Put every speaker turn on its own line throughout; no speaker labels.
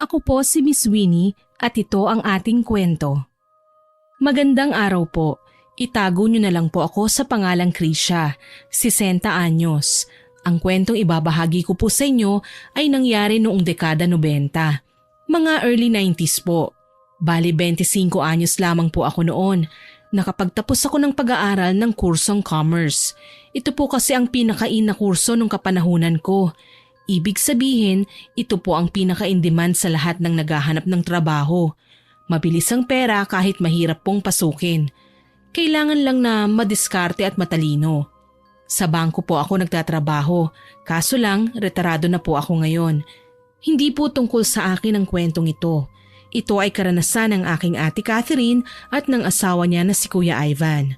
Ako po si Miss Winnie at ito ang ating kwento. Magandang araw po. Itago niyo na lang po ako sa pangalang Krisha, 60 anyos. Ang kwentong ibabahagi ko po sa inyo ay nangyari noong dekada 90. Mga early 90s po. Bali 25 anyos lamang po ako noon. Nakapagtapos ako ng pag-aaral ng kursong commerce. Ito po kasi ang pinaka-in na kurso nung kapanahunan ko. Ibig sabihin, ito po ang pinaka-in-demand sa lahat ng naghahanap ng trabaho. Mabilis ang pera kahit mahirap pong pasukin. Kailangan lang na madiskarte at matalino. Sa bangko po ako nagtatrabaho, kaso lang retirado na po ako ngayon. Hindi po tungkol sa akin ang kwentong ito. Ito ay karanasan ng aking ate Catherine at ng asawa niya na si Kuya Ivan.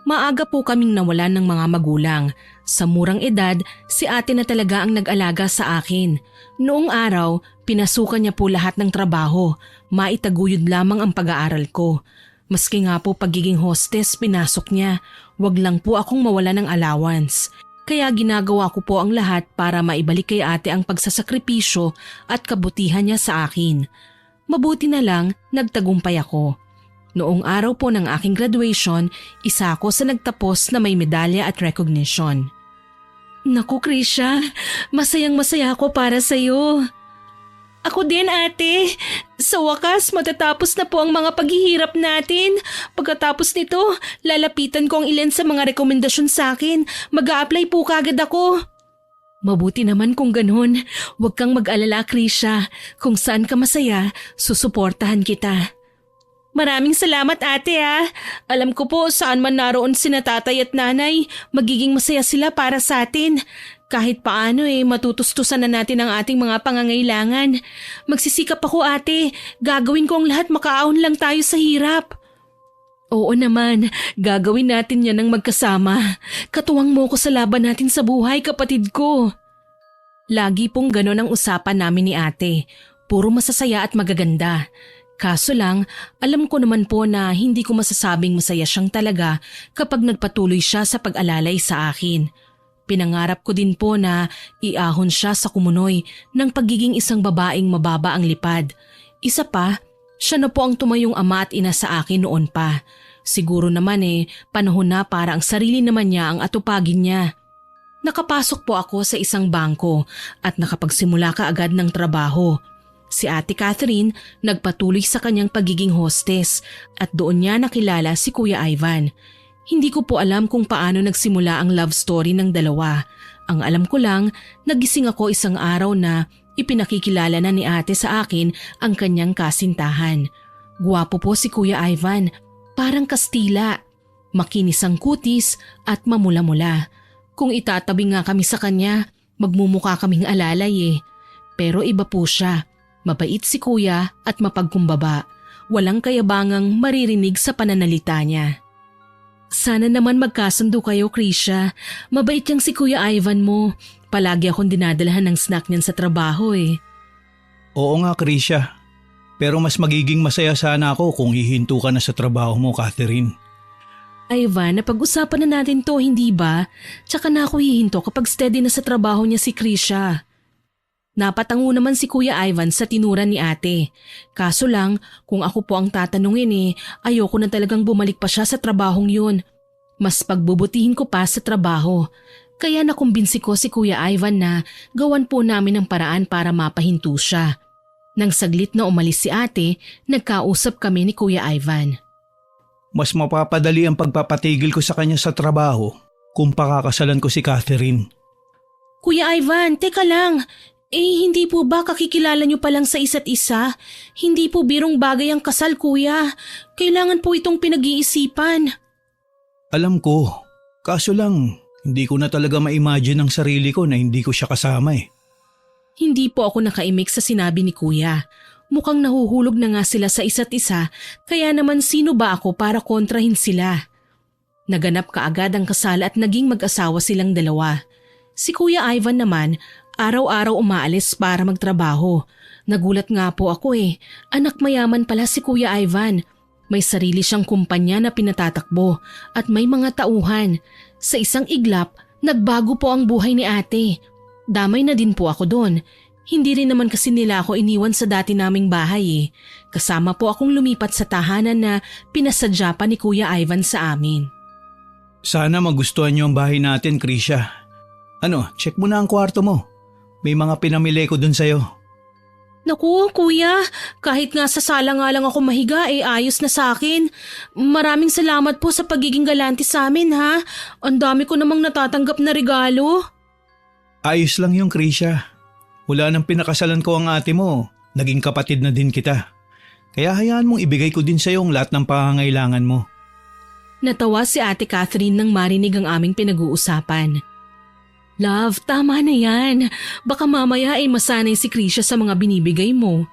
Maaga po kaming nawalan ng mga magulang. Sa murang edad, si ate na talaga ang nag-alaga sa akin. Noong araw, pinasukan niya po lahat ng trabaho. Maitaguyod lamang ang pag-aaral ko. Maski nga po pagiging hostess, pinasok niya. Wag lang po akong mawala ng allowance. Kaya ginagawa ko po ang lahat para maibalik kay ate ang pagsasakripisyo at kabutihan niya sa akin. Mabuti na lang, nagtagumpay ako. Noong araw po ng aking graduation, isa ako sa nagtapos na may medalya at recognition. Naku Krisha, masayang-masaya ako para sa'yo. Ako din ate. Sa wakas matatapos na po ang mga paghihirap natin. Pagkatapos nito, lalapitan ko ang ilan sa mga rekomendasyon sa akin. Mag-a-apply po kagad ako. Mabuti naman kung ganun. Huwag kang mag-alala Krisha. Kung saan ka masaya, susuportahan kita. Maraming salamat ate ha. Alam ko po saan man naroon sina tatay at nanay, magiging masaya sila para sa atin. Kahit paano matutustusan na natin ang ating mga pangangailangan. Magsisikap ako ate, gagawin ko ang lahat makaahon lang tayo sa hirap. Oo naman, gagawin natin yan ng magkasama. Katuwang mo ko sa laban natin sa buhay kapatid ko. Lagi pong ganon ang usapan namin ni ate. Puro masasaya at magaganda. Kaso lang, alam ko naman po na hindi ko masasabing masaya siyang talaga kapag nagpatuloy siya sa pag-alalay sa akin. Pinangarap ko din po na iahon siya sa kumunoy ng pagiging isang babaeng mababa ang lipad. Isa pa, siya na po ang tumayong ama at ina sa akin noon pa. Siguro naman panahon na para ang sarili naman niya ang atupagin niya. Nakapasok po ako sa isang bangko at nakapagsimula kaagad ng trabaho. Si Ate Catherine nagpatuloy sa kanyang pagiging hostess at doon niya nakilala si Kuya Ivan. Hindi ko po alam kung paano nagsimula ang love story ng dalawa. Ang alam ko lang, nagising ako isang araw na ipinakikilala na ni ate sa akin ang kanyang kasintahan. Guwapo po si Kuya Ivan, parang Kastila. Makinis ang kutis at mamula-mula. Kung itatabi nga kami sa kanya, magmumukha kaming alalay Pero iba po siya. Mabait si kuya at mapagkumbaba. Walang kayabangang maririnig sa pananalita niya. Sana naman magkasundo kayo, Krisha. Mabait yang si Kuya Ivan mo. Palagi akong dinadalahan ng snack niyan sa trabaho
Oo nga, Krisha. Pero mas magiging masaya sana ako kung hihinto ka na sa trabaho mo, Catherine.
Ivan, napag-usapan na natin to, hindi ba? Tsaka na ako hihinto kapag steady na sa trabaho niya si Krisha. Napatango naman si Kuya Ivan sa tinura ni ate. Kaso lang, kung ako po ang tatanungin ayoko na talagang bumalik pa siya sa trabahong yun. Mas pagbubutihin ko pa sa trabaho. Kaya nakumbinsi ko si Kuya Ivan na gawan po namin ang paraan para mapahinto siya. Nang saglit na umalis si ate, nagkausap kami ni Kuya Ivan.
Mas mapapadali ang pagpapatigil ko sa kanya sa trabaho kung pakakasalan ko si Catherine.
Kuya Ivan, teka lang. Hindi po ba kakikilala niyo pa lang sa isa't isa? Hindi po birong bagay ang kasal, kuya. Kailangan po itong pinag-iisipan.
Alam ko, kaso lang hindi ko na talaga ma-imagine ang sarili ko na hindi ko siya kasama
Hindi po ako nakaimik sa sinabi ni kuya. Mukhang nahuhulog na nga sila sa isa't isa, kaya naman sino ba ako para kontrahin sila? Naganap kaagad ang kasal at naging mag-asawa silang dalawa. Si Kuya Ivan naman, araw-araw umaalis para magtrabaho. Nagulat nga po ako Anak mayaman pala si Kuya Ivan. May sarili siyang kumpanya na pinatatakbo at may mga tauhan. Sa isang iglap, nagbago po ang buhay ni ate. Damay na din po ako doon. Hindi rin naman kasi nila ako iniwan sa dati naming bahay eh. Kasama po akong lumipat sa tahanan na pinasadya pa ni Kuya Ivan sa amin.
Sana magustuhan niyo ang bahay natin, Krisha. Check mo na ang kwarto mo. May mga pinamili ko dun sa'yo.
Naku, kuya, kahit nga sa sala nga lang ako mahiga ayos na sa akin. Maraming salamat po sa pagiging galante sa amin ha. Ang dami ko namang natatanggap na regalo.
Ayos lang yung Krisha. Mula nang pinakasalan ko ang ate mo, naging kapatid na din kita. Kaya hayaan mong ibigay ko din sa'yo ang lahat ng pangangailangan mo.
Natawa si Ate Catherine nang marinig ang aming pinag-uusapan. Love, tama na yan. Baka mamaya masanay si Krisha sa mga binibigay mo.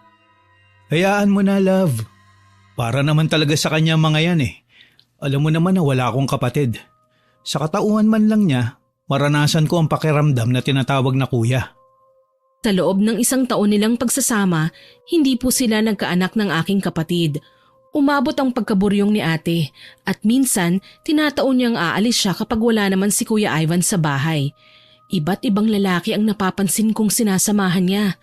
Hayaan mo na, love. Para naman talaga sa kanya mga yan eh. Alam mo naman na wala akong kapatid. Sa katauhan man lang niya, maranasan ko ang pakiramdam na tinatawag na kuya.
Sa loob ng 1 taon nilang pagsasama, hindi po sila nagkaanak ng aking kapatid. Umabot ang pagkaburyong ni ate at minsan tinataon niyang aalis siya kapag wala naman si Kuya Ivan sa bahay. Iba't ibang lalaki ang napapansin kong sinasamahan niya.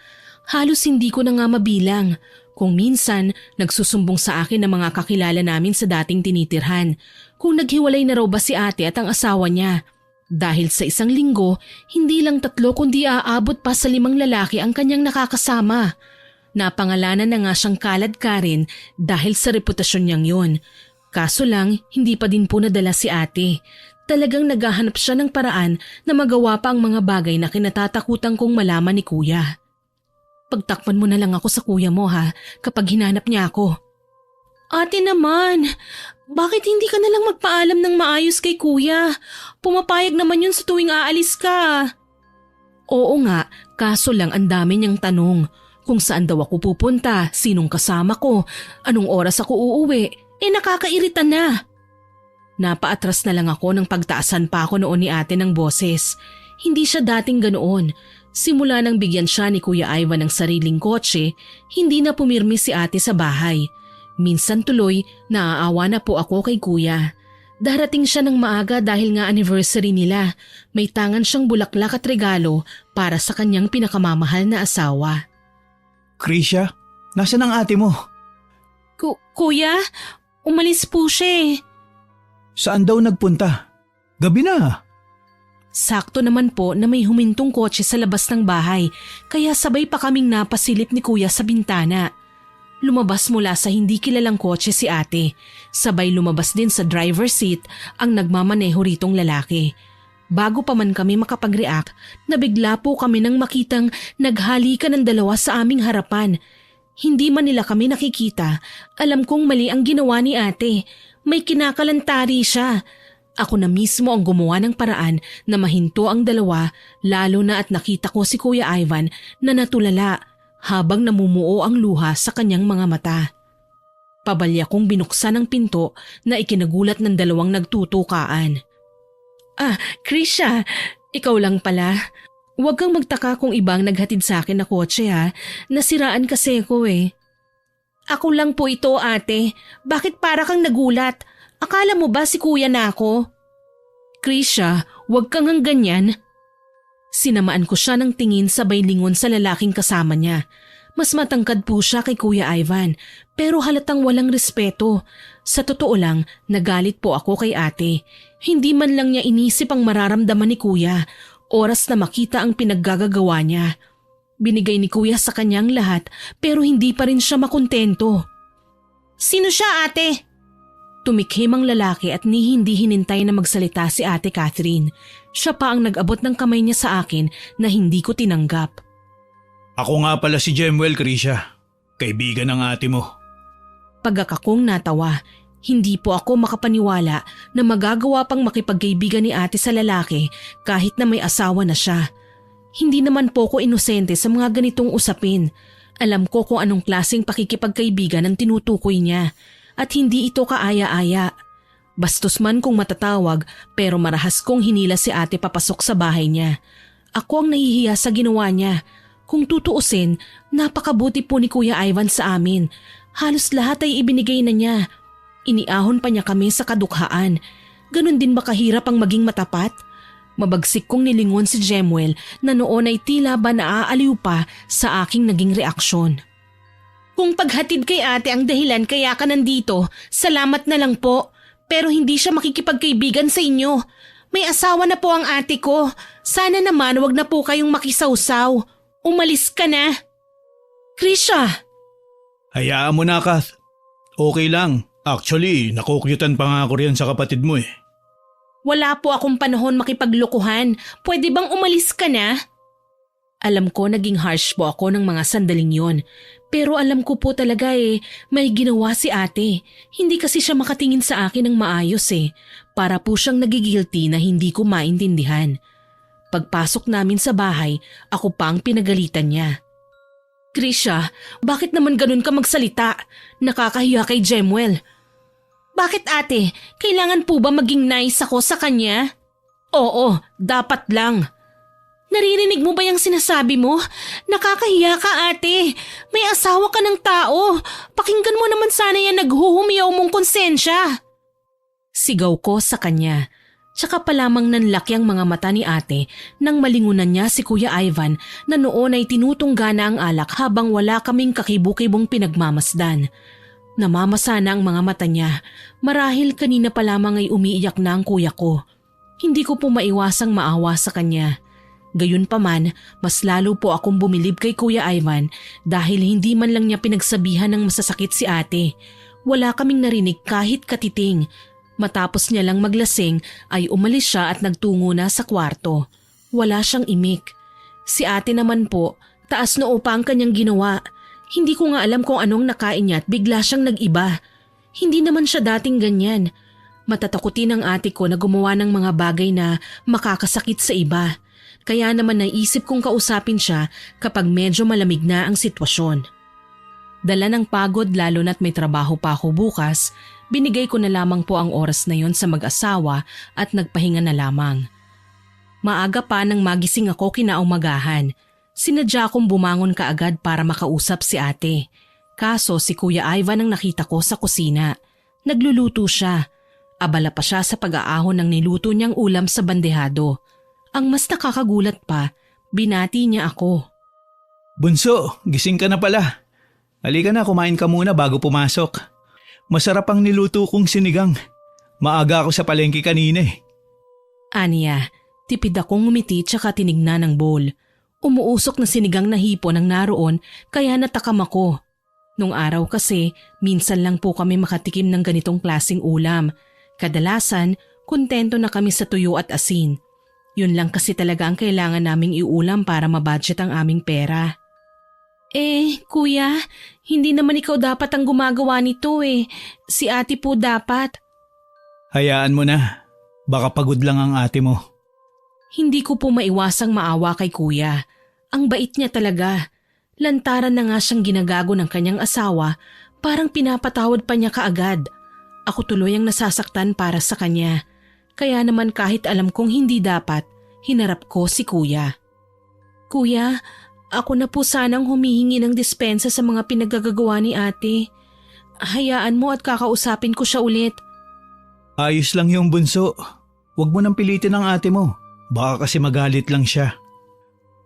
Halos hindi ko na nga mabilang. Kung minsan, nagsusumbong sa akin ng mga kakilala namin sa dating tinitirhan. Kung naghiwalay na raw ba si ate at ang asawa niya. Dahil sa 1 linggo, hindi lang 3 kundi aabot pa sa 5 lalaki ang kanyang nakakasama. Napangalanan na nga siyang Kalad Karen dahil sa reputasyon niyang yun. Kaso lang, hindi pa din po nadala si ate. Talagang naghahanap siya ng paraan na magawa pa ang mga bagay na kinatatakutan kong malaman ni kuya. Pagtakpan mo na lang ako sa kuya mo ha, kapag hinanap niya ako. Ate naman, bakit hindi ka na lang magpaalam ng maayos kay kuya? Pumapayag naman yun sa tuwing aalis ka. Oo nga, kaso lang ang dami niyang tanong. Kung saan daw ako pupunta, sinong kasama ko, anong oras ako uuwi, nakakairita na. Napaatras na lang ako nang pagtaasan pa ako noon ni ate ng boses. Hindi siya dating ganoon. Simula nang bigyan siya ni Kuya Ivan ng sariling kotse, hindi na pumirmi si ate sa bahay. Minsan tuloy, naaawa na po ako kay kuya. Darating siya ng maaga dahil nga anniversary nila. May tangan siyang bulaklak at regalo para sa kanyang pinakamamahal na asawa.
Krisha, nasaan ang ate mo?
Kuya, umalis po siya eh.
Saan daw nagpunta? Gabi na.
Sakto naman po na may humintong kotse sa labas ng bahay kaya sabay pa kaming napasilip ni kuya sa bintana. Lumabas mula sa hindi kilalang kotse si ate. Sabay lumabas din sa driver's seat ang nagmamaneho ritong lalaki. Bago pa man kami makapag-react, nabigla po kami nang makitang naghalikan ng 2 sa aming harapan. Hindi man nila kami nakikita, alam kong mali ang ginawa ni ate. May kinakalantari siya. Ako na mismo ang gumawa ng paraan na mahinto ang 2, lalo na at nakita ko si Kuya Ivan na natulala habang namumuo ang luha sa kanyang mga mata. Pabalya kong binuksan ang pinto na ikinagulat ng 2 nagtutukaan. Krisha, ikaw lang pala. Huwag kang magtaka kung ibang naghatid sa akin na kotse ha. Nasiraan kasi ako eh. Ako lang po ito ate. Bakit para kang nagulat? Akala mo ba si kuya na ako? Krisha, huwag kang ang ganyan. Sinamaan ko siya ng tingin sabay lingon sa lalaking kasama niya. Mas matangkad po siya kay Kuya Ivan pero halatang walang respeto. Sa totoo lang, nagalit po ako kay ate. Hindi man lang niya inisip ang mararamdaman ni kuya. Oras na makita ang pinaggagawa niya. Binigay ni kuya sa kanyang lahat pero hindi pa rin siya makontento. Sino siya ate? Tumikhim ang lalaki at hindi hinintay na magsalita si Ate Catherine. Siya pa ang nag-abot ng kamay niya sa akin na hindi ko tinanggap.
Ako nga pala si Jemuel, Krisha. Kaibigan ng ate mo.
Pagkakakong natawa, hindi po ako makapaniwala na magagawa pang makipagkaibigan ni ate sa lalaki kahit na may asawa na siya. Hindi naman po ko inosente sa mga ganitong usapin. Alam ko kung anong klaseng pakikipagkaibigan ang tinutukoy niya. At hindi ito kaaya-aya. Bastos man kung matatawag pero marahas kong hinila si ate papasok sa bahay niya. Ako ang nahihiya sa ginawa niya. Kung tutuusin, napakabuti po ni Kuya Ivan sa amin. Halos lahat ay ibinigay na niya. Iniahon pa niya kami sa kadukhaan. Ganon din ba kahirap ang maging matapat? Mabagsik kong nilingon si Jemuel na noon ay tila ba naaaliw pa sa aking naging reaksyon. Kung paghatid kay ate ang dahilan kaya ka nandito, salamat na lang po. Pero hindi siya makikipagkaibigan sa inyo. May asawa na po ang ate ko. Sana naman wag na po kayong makisawsaw. Umalis ka na. Krisha!
Hayaan mo na, Kath. Okay lang. Actually, nakukyutan pa nga ako riyan sa kapatid mo eh.
Wala po akong panahon makipaglokohan. Pwede bang umalis ka na? Alam ko naging harsh po ako ng mga sandaling yon. Pero alam ko po talaga may ginawa si ate. Hindi kasi siya makatingin sa akin ng maayos Para po siyang nagigilty na hindi ko maintindihan. Pagpasok namin sa bahay, ako pa ang pinagalitan niya. Krisha, bakit naman ganun ka magsalita? Nakakahiya kay Jemuel. Bakit ate? Kailangan po ba maging nice ako sa kanya? Oo, dapat lang. Naririnig mo ba yung sinasabi mo? Nakakahiya ka ate. May asawa ka ng tao. Pakinggan mo naman sana yan naghuhumiyaw mong konsensya. Sigaw ko sa kanya. Tsaka pa lamang nanlaki ang mga mata ni ate nang malingunan niya si Kuya Ivan na noon ay tinutungga na ang alak habang wala kaming kakibukibong pinagmamasdan. Namamasa na ang mga mata niya. Marahil kanina pa lamang ay umiiyak na ang kuya ko. Hindi ko po maiwasang maawa sa kanya. Gayunpaman, mas lalo po akong bumilib kay Kuya Ivan dahil hindi man lang niya pinagsabihan ng masasakit si ate. Wala kaming narinig kahit katiting. Matapos niya lang maglasing ay umalis siya at nagtungo na sa kwarto. Wala siyang imik. Si ate naman po, taas noo pa ang kanyang ginawa. Hindi ko nga alam kung anong nakain niya at bigla siyang nag-iba. Hindi naman siya dating ganyan. Matatakutin ang ate ko na gumawa ng mga bagay na makakasakit sa iba. Kaya naman naisip kong kausapin siya kapag medyo malamig na ang sitwasyon. Dala ng pagod lalo na't may trabaho pa ako bukas, binigay ko na lamang po ang oras na yon sa mag-asawa at nagpahinga na lamang. Maaga pa nang magising ako kinaumagahan. Sinadya kong bumangon kaagad para makausap si ate. Kaso si Kuya Ivan ang nakita ko sa kusina. Nagluluto siya. Abala pa siya sa pag-aahon ng niluto niyang ulam sa bandehado. Ang mas nakakagulat pa, binati niya ako.
Bunso, gising ka na pala. Halika na, kumain ka muna bago pumasok. Masarap ang niluto kong sinigang. Maaga ako sa palengke kanina
Aniya, tipid akong ngumiti tsaka tinignan ng bowl. Umuusok na sinigang na hipon ang naroon kaya natakam ako. Nung araw kasi, minsan lang po kami makatikim ng ganitong klaseng ulam. Kadalasan, kontento na kami sa tuyo at asin. Yun lang kasi talaga ang kailangan naming iulam para mabudget ang aming pera. Kuya, hindi naman ikaw dapat ang gumagawa nito Si ate po dapat.
Hayaan mo na. Baka pagod lang ang ate mo.
Hindi ko po maiwasang maawa kay kuya. Ang bait niya talaga. Lantaran na nga siyang ginagago ng kanyang asawa, parang pinapatawad pa niya kaagad. Ako tuloy ang nasasaktan para sa kanya. Kaya naman kahit alam kong hindi dapat, hinarap ko si kuya. Kuya, ako na po sanang humihingi ng dispensa sa mga pinagagagawa ni ate. Hayaan mo at kakausapin ko siya ulit.
Ayos lang yung bunso. Huwag mo nang pilitin ang ate mo. Baka kasi magalit lang siya.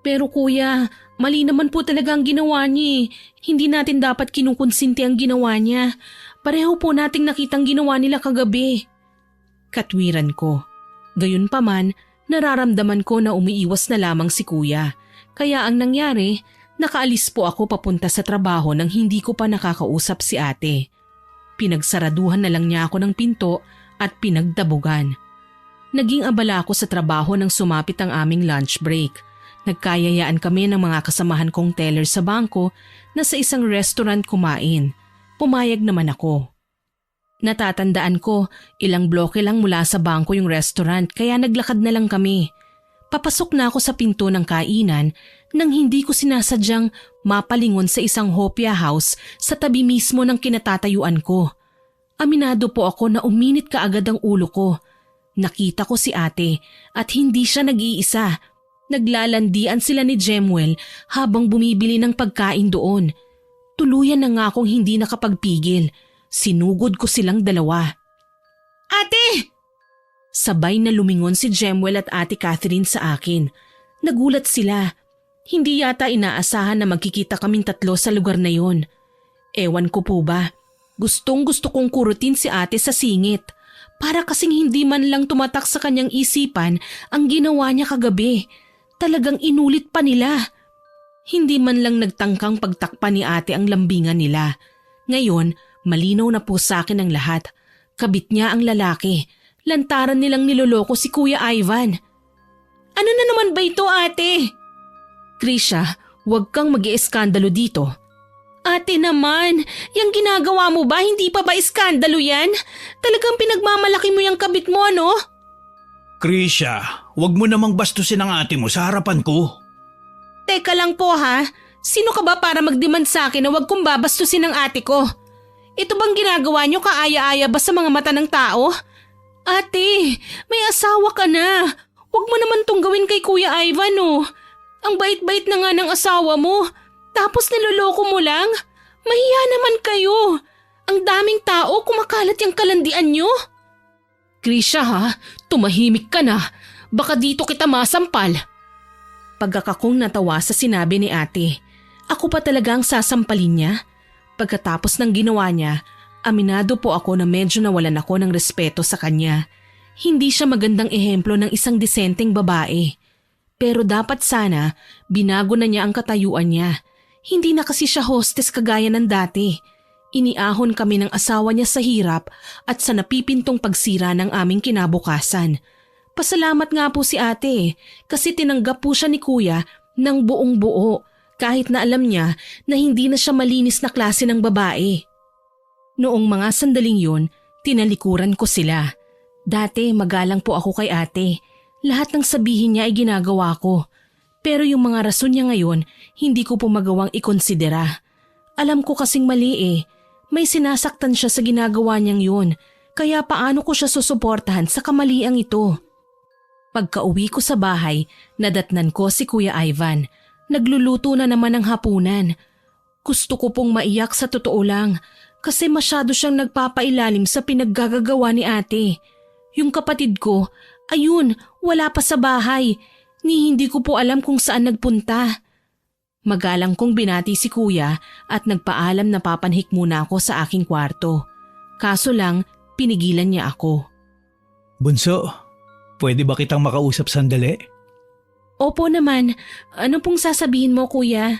Pero kuya, mali naman po talaga ang ginawa niya. Hindi natin dapat kinukonsinti ang ginawa niya. Pareho po nating nakitang ginawa nila kagabi. Katwiran ko. Gayunpaman, nararamdaman ko na umiiwas na lamang si kuya. Kaya ang nangyari, nakaalis po ako papunta sa trabaho nang hindi ko pa nakakausap si ate. Pinagsaraduhan na lang niya ako ng pinto at pinagdabugan. Naging abala ako sa trabaho nang sumapit ang aming lunch break. Nagkayayaan kami ng mga kasamahan kong teller sa bangko na sa isang restaurant kumain. Pumayag naman ako. Natatandaan ko, ilang bloke lang mula sa bangko yung restaurant kaya naglakad na lang kami. Papasok na ako sa pinto ng kainan nang hindi ko sinasadyang mapalingon sa isang hopia house sa tabi mismo ng kinatatayuan ko. Aminado po ako na uminit kaagad ang ulo ko. Nakita ko si ate at hindi siya nag-iisa. Naglalandian sila ni Jemuel habang bumibili ng pagkain doon. Tuluyan na nga akong hindi nakapagpigil. Sinugod ko silang dalawa. Ate! Sabay na lumingon si Jemuel at Ate Catherine sa akin. Nagulat sila. Hindi yata inaasahan na magkikita kaming tatlo sa lugar na yon. Ewan ko po ba, gustong-gusto kong kurutin si ate sa singit. Para kasing hindi man lang tumatak sa kanyang isipan ang ginawa niya kagabi. Talagang inulit pa nila. Hindi man lang nagtangkang pagtakpan ni ate ang lambingan nila. Ngayon, malinaw na po sa akin ang lahat. Kabit niya ang lalaki. Lantaran nilang niloloko si Kuya Ivan. Ano na naman ba ito, ate? Krisha, huwag kang mag-ieskandalo dito. Ate naman, yung ginagawa mo ba hindi pa ba iskandalo yan? Talagang pinagmamalaki mo yung kabit mo, ano?
Krisha, wag mo namang bastusin ang ate mo sa harapan ko.
Teka lang po ha, sino ka ba para magdemand sa akin na wag kong babastusin ang ate ko? Ito bang ginagawa niyo kaaya-aya ba sa mga mata ng tao? Ate, may asawa ka na. Huwag mo naman tong gawin kay Kuya Ivan oh. Ang bait-bait na nga ng asawa mo. Tapos niloloko mo lang? Mahiya naman kayo. Ang daming tao kumakalat yung kalandian nyo. Krisha ha, tumahimik ka na. Baka dito kita masampal. Pagkakakong natawa sa sinabi ni ate, ako pa talaga ang sasampalin niya. Pagkatapos ng ginawa niya, aminado po ako na medyo nawalan ako ng respeto sa kanya. Hindi siya magandang ehemplo ng isang disenteng babae. Pero dapat sana, binago na niya ang katayuan niya. Hindi na kasi siya hostess kagaya ng dati. Iniahon kami ng asawa niya sa hirap at sa napipintong pagsira ng aming kinabukasan. Pasalamat nga po si ate kasi tinanggap po siya ni kuya ng buong buo kahit na alam niya na hindi na siya malinis na klase ng babae. Noong mga sandaling yun, tinalikuran ko sila. Dati magalang po ako kay ate. Lahat ng sabihin niya ay ginagawa ko. Pero yung mga rason niya ngayon, hindi ko po magawang ikonsidera. Alam ko kasing mali eh. May sinasaktan siya sa ginagawa niyang yun. Kaya paano ko siya susuportahan sa kamaliang ito? Pagka-uwi ko sa bahay, nadatnan ko si Kuya Ivan. Nagluluto na naman ng hapunan. Gusto ko pong maiyak sa totoo lang kasi masyado siyang nagpapailalim sa pinaggagawa ni ate. Yung kapatid ko, ayun, wala pa sa bahay. Ni hindi ko po alam kung saan nagpunta. Magalang kong binati si kuya at nagpaalam na papanhik muna ako sa aking kwarto. Kaso lang, pinigilan niya ako.
Bunso, pwede ba kitang makausap sandali?
Opo naman, ano pong sasabihin mo kuya?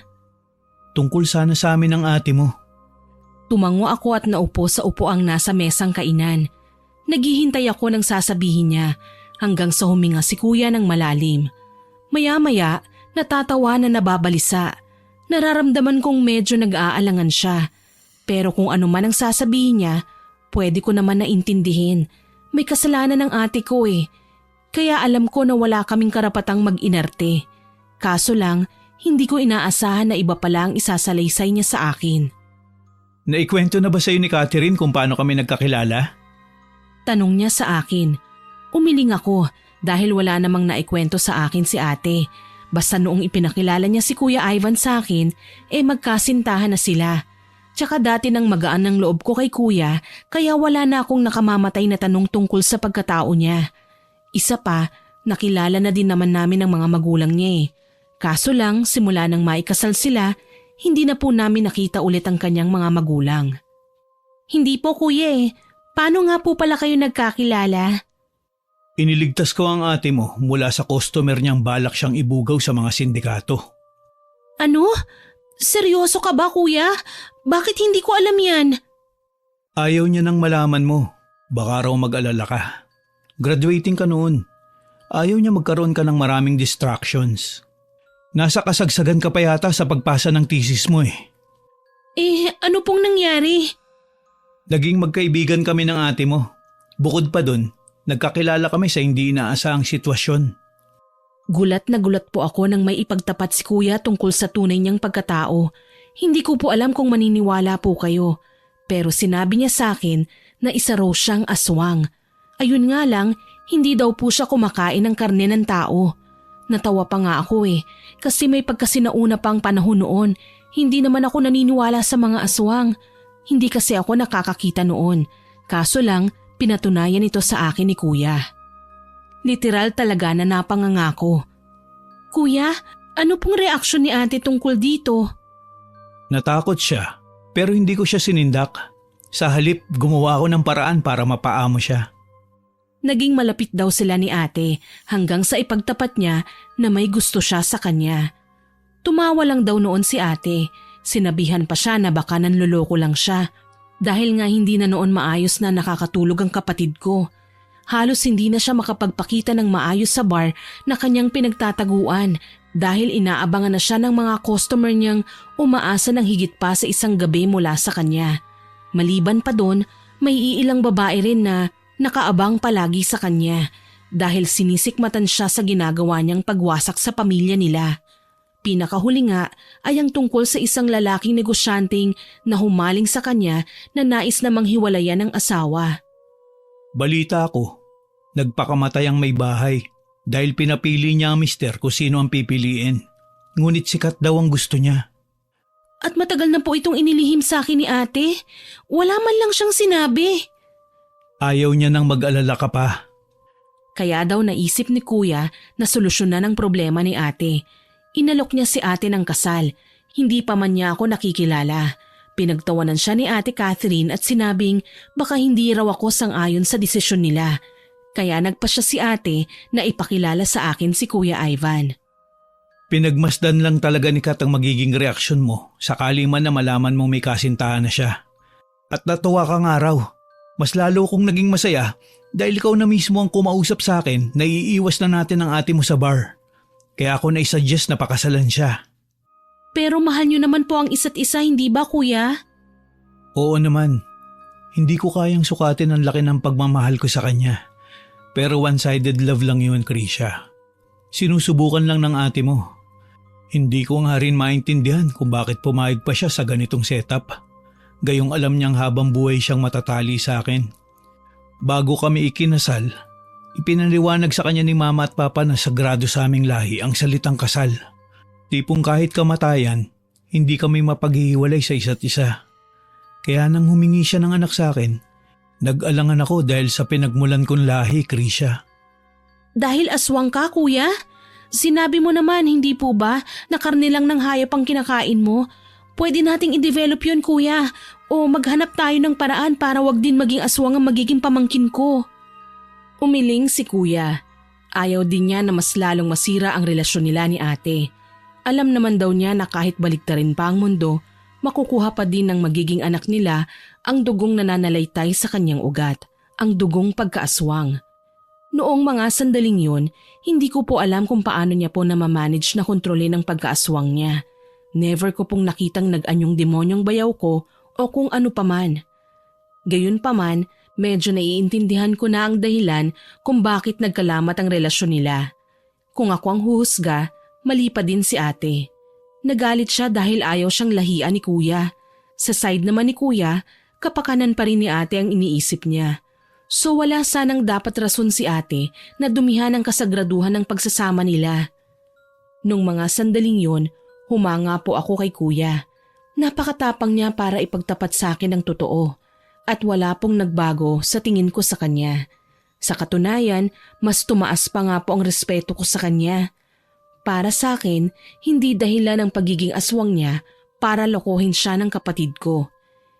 Tungkol sana sa amin ng ate mo.
Tumango ako at naupo sa upuang nasa mesang kainan. Naghihintay ako ng sasabihin niya hanggang sa huminga si kuya ng malalim. Maya-maya, natatawa na nababalisa. Nararamdaman kong medyo nag-aalangan siya. Pero kung ano man ang sasabihin niya, pwede ko naman naintindihin. May kasalanan ng ate ko eh. Kaya alam ko na wala kaming karapatang mag-inarte. Kaso lang, hindi ko inaasahan na iba pala ang isasalaysay niya sa akin.
Naikwento na ba sa'yo ni Catherine kung paano kami nagkakilala?
Tanong niya sa akin. Umiling ako dahil wala namang naikwento sa akin si ate. Basta noong ipinakilala niya si Kuya Ivan sa akin, magkasintahan na sila. Tsaka dati nang magaan ng loob ko kay kuya, kaya wala na akong nakamamatay na tanong tungkol sa pagkatao niya. Isa pa, nakilala na din naman namin ang mga magulang niya eh. Kaso lang, simula nang maikasal sila, hindi na po namin nakita ulit ang kanyang mga magulang. Hindi po kuya eh. Paano nga po pala kayo nagkakilala?
Iniligtas ko ang ate mo mula sa customer niyang balak siyang ibugaw sa mga sindikato.
Ano? Seryoso ka ba kuya? Bakit hindi ko alam yan?
Ayaw niya nang malaman mo. Baka raw mag-alala ka. Graduating ka noon. Ayaw niya magkaroon ka ng maraming distractions. Nasa kasagsagan ka pa yata sa pagpasa ng thesis mo eh.
Ano pong nangyari?
Naging magkaibigan kami ng ate mo. Bukod pa dun, nagkakilala kami sa hindi inaasahang sitwasyon.
Gulat na gulat po ako nang may ipagtapat si kuya tungkol sa tunay niyang pagkatao. Hindi ko po alam kung maniniwala po kayo. Pero sinabi niya sa akin na isa raw siyang aswang. Ayun nga lang, hindi daw po siya kumakain ng karne ng tao. Natawa pa nga ako kasi may pagkasinauna pang panahon noon. Hindi naman ako naniniwala sa mga aswang. Hindi kasi ako nakakakita noon. Kaso lang, pinatunayan ito sa akin ni kuya. Literal talaga na napangangako. Kuya, ano pong reaksyon ni ate tungkol dito?
Natakot siya, pero hindi ko siya sinindak. Sa halip, gumawa ako ng paraan para mapaamo siya.
Naging malapit daw sila ni ate hanggang sa ipagtapat niya na may gusto siya sa kanya. Tumawa lang daw noon si ate. Sinabihan pa siya na baka nanloloko lang siya dahil nga hindi na noon maayos na nakakatulog ang kapatid ko. Halos hindi na siya makapagpakita ng maayos sa bar na kanyang pinagtataguan dahil inaabangan na siya ng mga customer niyang umaasa ng higit pa sa isang gabi mula sa kanya. Maliban pa doon, may iilang babae rin na nakaabang palagi sa kanya dahil sinisikmatan siya sa ginagawa niyang pagwasak sa pamilya nila. Pinakahuli nga ay ang tungkol sa isang lalaking negosyanteng na humaling sa kanya na nais na manghiwalayan ng asawa.
Balita ko, nagpakamatay ang may bahay dahil pinapili niya ang mister kung sino ang pipiliin. Ngunit sikat daw ang gusto niya.
At matagal na po itong inilihim sa akin ni ate. Wala man lang siyang sinabi.
Ayaw niya nang mag-alala ka pa.
Kaya daw naisip ni kuya na solusyonan ang problema ni ate. Inalok niya si ate ng kasal. Hindi pa man niya ako nakikilala. Pinagtawanan siya ni ate Catherine at sinabing baka hindi raw ako sang-ayon sa desisyon nila. Kaya nagpa siya si ate na ipakilala sa akin si Kuya Ivan.
Pinagmasdan lang talaga ni Kat ang magiging reaksyon mo sakali man na malaman mong may kasintahan na siya. At natuwa ka nga raw. Mas lalo kong naging masaya dahil ikaw na mismo ang kumausap sa akin na iiwas na natin ang ate mo sa bar. Kaya ako na-suggest na pakasalan siya.
Pero mahal niyo naman po ang isa't isa, hindi ba kuya?
Oo naman. Hindi ko kayang sukatin ang laki ng pagmamahal ko sa kanya. Pero one-sided love lang yun, Krisha. Sinusubukan lang ng ate mo. Hindi ko nga rin maintindihan kung bakit pumayag pa siya sa ganitong setup. Gayong alam niyang habang buhay siyang matatali sa akin. Bago kami ikinasal, ipinaliwanag sa kanya ni mama at papa na sagrado sa aming lahi ang salitang kasal. Tipong kahit kamatayan, hindi kami mapaghihiwalay sa isa't isa. Kaya nang humingi siya ng anak sa akin, nag-alangan ako dahil sa pinagmulan kong lahi, Krisha.
Dahil aswang ka, kuya? Sinabi mo naman, hindi po ba, na karne lang ng hayop ang kinakain mo? Pwede nating i-develop yun, kuya. O maghanap tayo ng paraan para wag din maging aswang ang magiging pamangkin ko. Umiling si kuya. Ayaw din niya na mas lalong masira ang relasyon nila ni ate. Alam naman daw niya na kahit baliktarin pa ang mundo, makukuha pa din ng magiging anak nila ang dugong nananalaytay sa kanyang ugat, ang dugong pagkaaswang. Noong mga sandaling yun, hindi ko po alam kung paano niya po namamanage na kontrolin ang pagkaaswang niya. Never ko pong nakitang nag-anyong demonyong bayaw ko o kung ano paman. Gayunpaman, medyo naiintindihan ko na ang dahilan kung bakit nagkalamat ang relasyon nila. Kung ako ang huhusga, mali pa din si ate. Nagalit siya dahil ayaw siyang lahian ni kuya. Sa side naman ni kuya, kapakanan pa rin ni ate ang iniisip niya. So wala sanang dapat rason si ate na dumihan ang kasagraduhan ng pagsasama nila. Nung mga sandaling yun, humanga po ako kay kuya. Napakatapang niya para ipagtapat sa akin ang totoo. At wala pong nagbago sa tingin ko sa kanya. Sa katunayan, mas tumaas pa nga po ang respeto ko sa kanya. Para sa akin, hindi dahilan ng pagiging aswang niya para lokohin siya ng kapatid ko.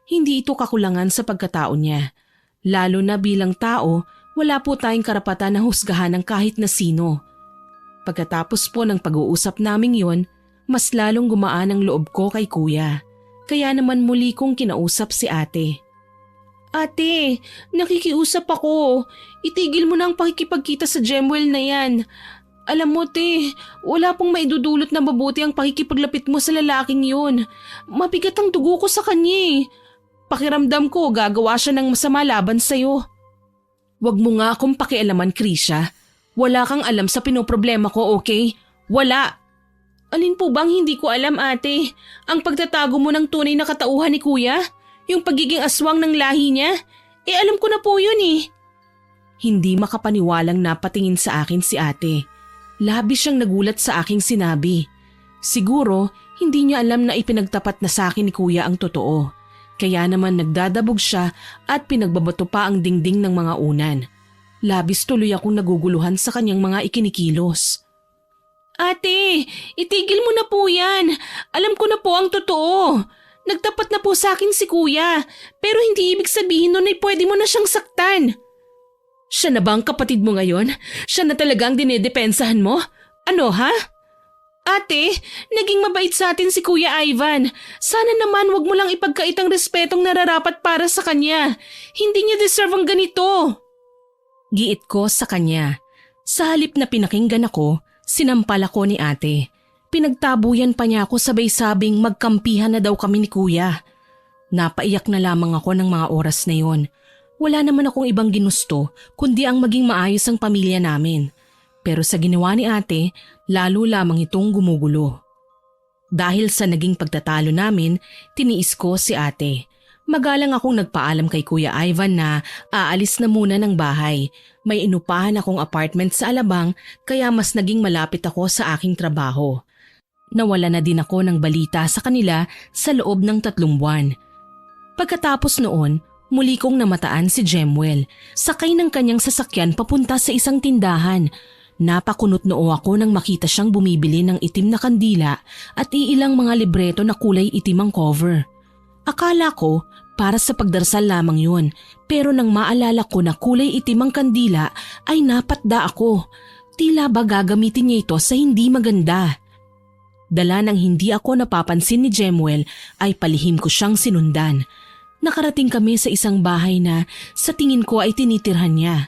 Hindi ito kakulangan sa pagkatao niya. Lalo na bilang tao, wala po tayong karapatan na husgahan ng kahit na sino. Pagkatapos po ng pag-uusap naming yon, mas lalong gumaan ang loob ko kay kuya. Kaya naman muli kong kinausap si ate. Ate, nakikiusap ako. Itigil mo na ang pakikipagkita sa Gemwell na yan. Alam mo te, wala pong maidudulot na mabuti ang pakikipaglapit mo sa lalaking yun. Mabigat ang dugo ko sa kanya eh. Pakiramdam ko gagawa siya ng masama laban sa'yo. Wag mo nga akong pakialaman, Krisha. Wala kang alam sa pinoproblema ko, okay? Wala. Alin po bang hindi ko alam ate? Ang pagtatago mo ng tunay na katauhan ni kuya? Yung pagiging aswang ng lahi niya? Alam ko na po yun eh. Hindi makapaniwalang napatingin sa akin si ate. Labis siyang nagulat sa aking sinabi. Siguro, hindi niya alam na ipinagtapat na sa akin ni kuya ang totoo. Kaya naman nagdadabog siya at pinagbabato pa ang dingding ng mga unan. Labis tuloy akong naguguluhan sa kanyang mga ikinikilos. Ate, itigil mo na po yan. Alam ko na po ang totoo. Nagtapat na po sa akin si kuya, pero hindi ibig sabihin nun ay pwede mo na siyang saktan. Siya na ba ang kapatid mo ngayon? Siya na talaga ang dinedepensahan mo? Ano ha? Ate, naging mabait sa atin si Kuya Ivan. Sana naman wag mo lang ipagkait ang respetong nararapat para sa kanya. Hindi niya deserve ang ganito. Giit ko sa kanya. Sa halip na pinakinggan ako, sinampal ako ni ate. Pinagtabuyan pa niya ako sabay sabing magkampihan na daw kami ni kuya. Napaiyak na lamang ako ng mga oras na yon. Wala naman akong ibang ginusto kundi ang maging maayos ang pamilya namin. Pero sa ginawa ni ate, lalo lamang itong gumugulo. Dahil sa naging pagtatalo namin, tiniis ko si ate. Magalang akong nagpaalam kay Kuya Ivan na aalis na muna ng bahay. May inupahan akong apartment sa Alabang kaya mas naging malapit ako sa aking trabaho. Nawala na din ako ng balita sa kanila sa loob ng 3 buwan. Pagkatapos noon, muli kong namataan si Jemuel. Sakay ng kanyang sasakyan papunta sa isang tindahan. Napakunot noo ako nang makita siyang bumibili ng itim na kandila at iilang mga libreto na kulay itim ang cover. Akala ko para sa pagdarasal lamang yun, pero nang maalala ko na kulay itim ang kandila ay napatda ako. Tila ba gagamitin niya ito sa hindi maganda. Dala ng hindi ako napapansin ni Jemuel ay palihim ko siyang sinundan. Nakarating kami sa isang bahay na sa tingin ko ay tinitirhan niya.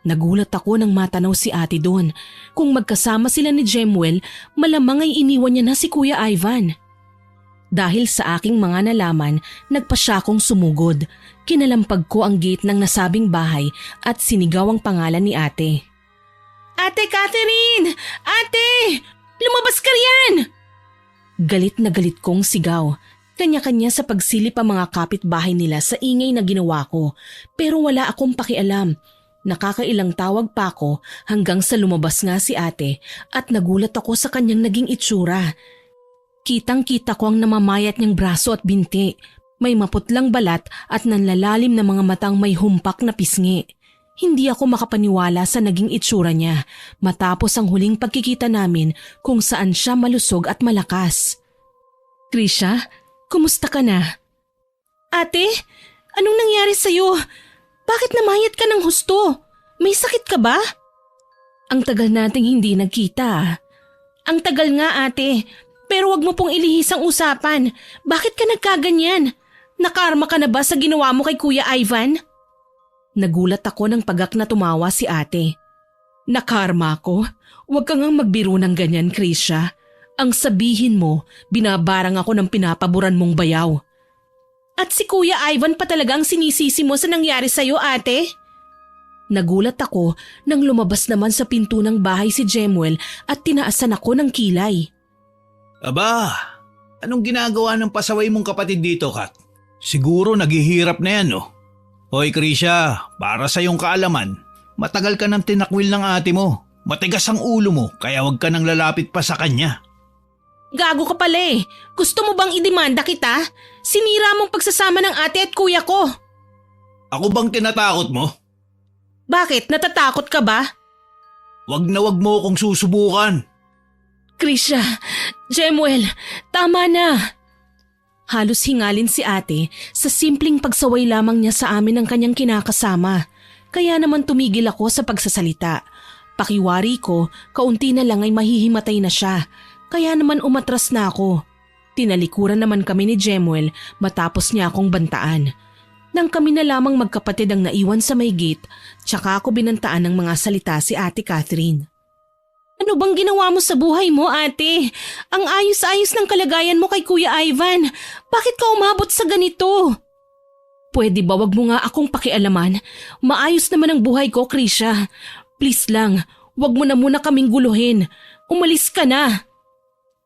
Nagulat ako nang matanaw si ate doon. Kung magkasama sila ni Jemuel, malamang ay iniwan niya na si Kuya Ivan. Dahil sa aking mga nalaman, nagpa siya akong sumugod. Kinalampag ko ang gate ng nasabing bahay at sinigaw ang pangalan ni ate. Ate Catherine! Ate! Lumabas ka riyan! Galit na galit kong sigaw. Kanya-kanya sa pagsilip ang mga kapitbahay nila sa ingay na ginawa ko, pero wala akong pakialam. Nakakailang tawag pa ako hanggang sa lumabas nga si ate at nagulat ako sa kanyang naging itsura. Kitang-kita ko ang namamayat niyang braso at binti. May maputlang balat at nanlalalim na mga matang may humpak na pisngi. Hindi ako makapaniwala sa naging itsura niya matapos ang huling pagkikita namin kung saan siya malusog at malakas. Krisha, kumusta ka na? Ate, anong nangyari sa'yo? Bakit namayat ka ng husto? May sakit ka ba? Ang tagal nating hindi nagkita. Ang tagal nga ate, pero wag mo pong ilihis ang usapan. Bakit ka nagkaganyan? Nakarma ka na ba sa ginawa mo kay Kuya Ivan? Nagulat ako ng pagak na tumawa si ate. Nakarma ako? Huwag ka ngang magbiro ng ganyan, Krisha. Ang sabihin mo, binabarang ako ng pinapaboran mong bayaw. At si Kuya Ivan pa talaga ang sinisisi mo sa nangyari sa'yo, ate? Nagulat ako nang lumabas naman sa pinto ng bahay si Jemuel at tinaasan ako ng kilay.
Aba, anong ginagawa ng pasaway mong kapatid dito, Kat? Siguro naghihirap na yan, no? Hoy, Krisha, para sa iyong kaalaman, matagal ka nang tinakwil ng ate mo. Matigas ang ulo mo, kaya huwag ka nang lalapit pa sa kanya.
Gago ka pala eh. Gusto mo bang idemanda kita? Sinira mong pagsasama ng ate at kuya ko.
Ako bang tinatakot mo?
Bakit? Natatakot ka ba?
Wag na wag mo akong susubukan.
Krisha, Jemuel, tama na. Halos hingalin si ate sa simpleng pagsaway lamang niya sa amin ng kanyang kinakasama. Kaya naman tumigil ako sa pagsasalita. Pakiwari ko, kaunti na lang ay mahihimatay na siya. Kaya naman umatras na ako. Tinalikuran naman kami ni Jemuel matapos niya akong bantaan. Nang kami na lamang magkapatid ang naiwan sa may gate, tsaka ako binantaan ng mga salita si Ate Catherine. Ano bang ginawa mo sa buhay mo, ate? Ang ayos-ayos ng kalagayan mo kay Kuya Ivan. Bakit ka umabot sa ganito? Pwede ba wag mo nga akong pakialaman? Maayos naman ang buhay ko, Krisha. Please lang, wag mo na muna kaming guluhin. Umalis ka na.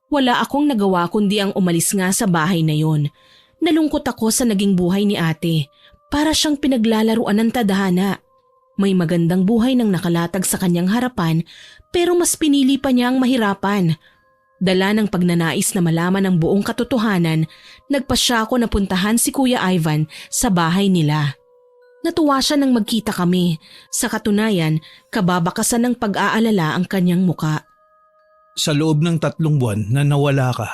Wala akong nagawa kundi ang umalis nga sa bahay na yon. Nalungkot ako sa naging buhay ni ate. Para siyang pinaglalaruan ng tadhana. May magandang buhay nang nakalatag sa kanyang harapan pero mas pinili pa niya ang mahirapan. Dala ng pagnanais na malaman ang buong katotohanan, nagpa siya ako na puntahan si Kuya Ivan sa bahay nila. Natuwa siya nang magkita kami. Sa katunayan, kababakasan ng pag-aalala ang kanyang muka.
Sa loob ng 3 buwan na nawala ka,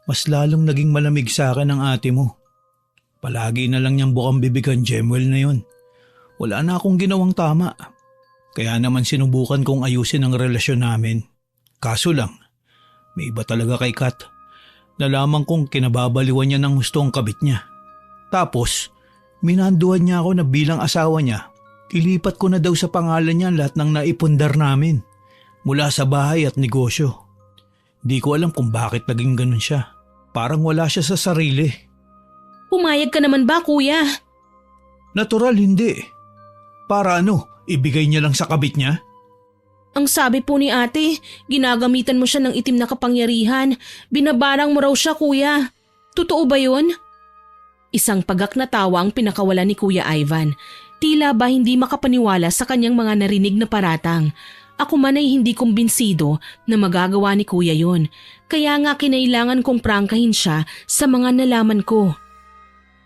mas lalong naging malamig sa akin ang ate mo. Palagi na lang niyang bukang bibig ang Jemuel na yun. Wala na akong ginawang tama. Kaya naman sinubukan kong ayusin ang relasyon namin. Kaso lang, may iba talaga kay Kat. Nalaman kong kinababaliwan niya ng gusto ang kabit niya. Tapos, minanduhan niya ako na bilang asawa niya, ilipat ko na daw sa pangalan niya lahat ng naipundar namin. Mula sa bahay at negosyo. Di ko alam kung bakit naging ganun siya. Parang wala siya sa sarili.
Pumayag ka naman ba, kuya?
Natural hindi. Para ano, ibigay niya lang sa kabit niya?
Ang sabi po ni ate, ginagamitan mo siya ng itim na kapangyarihan. Binabarang mo raw siya, kuya. Totoo ba yun? Isang pagak na tawa ang pinakawala ni Kuya Ivan. Tila ba hindi makapaniwala sa kanyang mga narinig na paratang. Ako man ay hindi kumbinsido na magagawa ni Kuya yun. Kaya nga kinailangan kong prangkahin siya sa mga nalaman ko.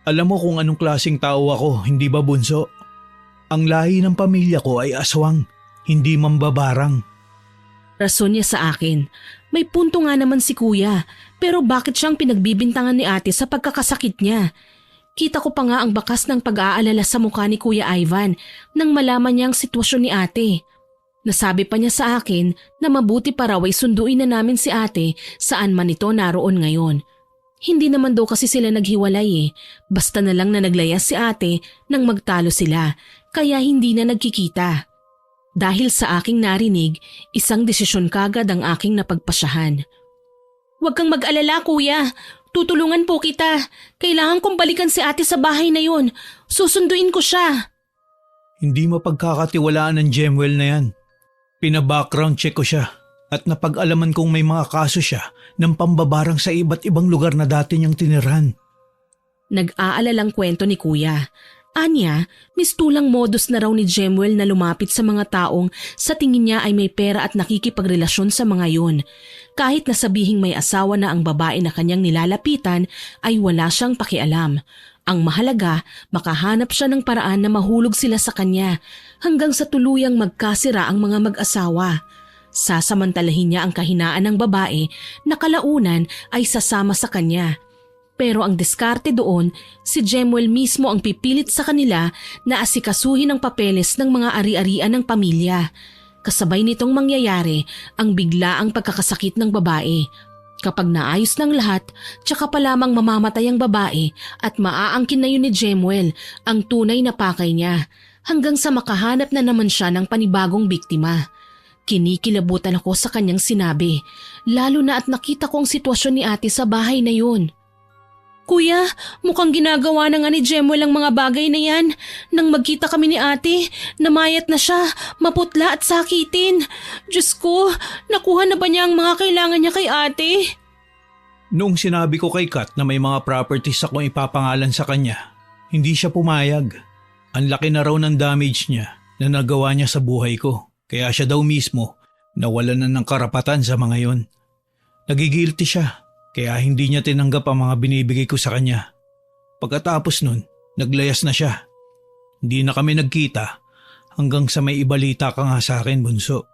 Alam mo kung anong klaseng tao ako, hindi ba bunso? Ang lahi ng pamilya ko ay aswang, hindi mambabarang.
Rason niya sa akin. May punto nga naman si Kuya, pero bakit siyang pinagbibintangan ni ate sa pagkakasakit niya? Kita ko pa nga ang bakas ng pag-aalala sa mukha ni Kuya Ivan nang malaman niya ang sitwasyon ni ate. Nasabi pa niya sa akin na mabuti pa raw ay sunduin na namin si ate saan man ito naroon ngayon. Hindi naman daw kasi sila naghiwalay basta na lang na naglayas si ate nang magtalo sila kaya hindi na nagkikita. Dahil sa aking narinig, isang desisyon kagad ang aking napagpasyahan. Huwag kang mag-alala kuya, tutulungan po kita. Kailangan kong balikan si ate sa bahay na yun. Susunduin ko siya.
Hindi mapagkakatiwalaan ng Jemuel na yan. Pina-background check ko siya at napag-alaman kong may mga kaso siya ng pambabarang sa iba't ibang lugar na dati niyang tinirhan.
Nag-aalalang kwento ni Kuya. Anya, mistulang modus na raw ni Jemuel na lumapit sa mga taong sa tingin niya ay may pera at nakikipagrelasyon sa mga yun. Kahit na sabihing may asawa na ang babae na kanyang nilalapitan ay wala siyang pakialam. Ang mahalaga, makahanap siya ng paraan na mahulog sila sa kanya hanggang sa tuluyang magkasira ang mga mag-asawa. Sasamantalahin niya ang kahinaan ng babae na kalaunan ay sasama sa kanya. Pero ang diskarte doon, si Jemuel mismo ang pipilit sa kanila na asikasuhin ang papeles ng mga ari-arian ng pamilya. Kasabay nitong mangyayari ang biglaang pagkakasakit ng babae. Kapag naayos ng lahat, tsaka pa lamang mamamatay ang babae at maaangkin na yun ni Jemuel ang tunay na pakay niya hanggang sa makahanap na naman siya ng panibagong biktima. Kinikilabutan ako sa kanyang sinabi, lalo na at nakita ko ang sitwasyon ni ate sa bahay na yun. Kuya, mukhang ginagawa na nga ni Jemuel ang mga bagay na yan. Nang magkita kami ni ate, namayat na siya, maputla at sakitin. Diyos ko, nakuha na ba niya ang mga kailangan niya kay ate?
Noong sinabi ko kay Kat na may mga properties akong ipapangalan sa kanya, hindi siya pumayag. Ang laki na raw ng damage niya na nagawa niya sa buhay ko. Kaya siya daw mismo nawalan na ng karapatan sa mga yon. Nagigilty siya. Kaya hindi niya tinanggap ang mga binibigay ko sa kanya. Pagkatapos nun, naglayas na siya. Hindi na kami nagkita hanggang sa may ibalita ka nga sa akin, bunso.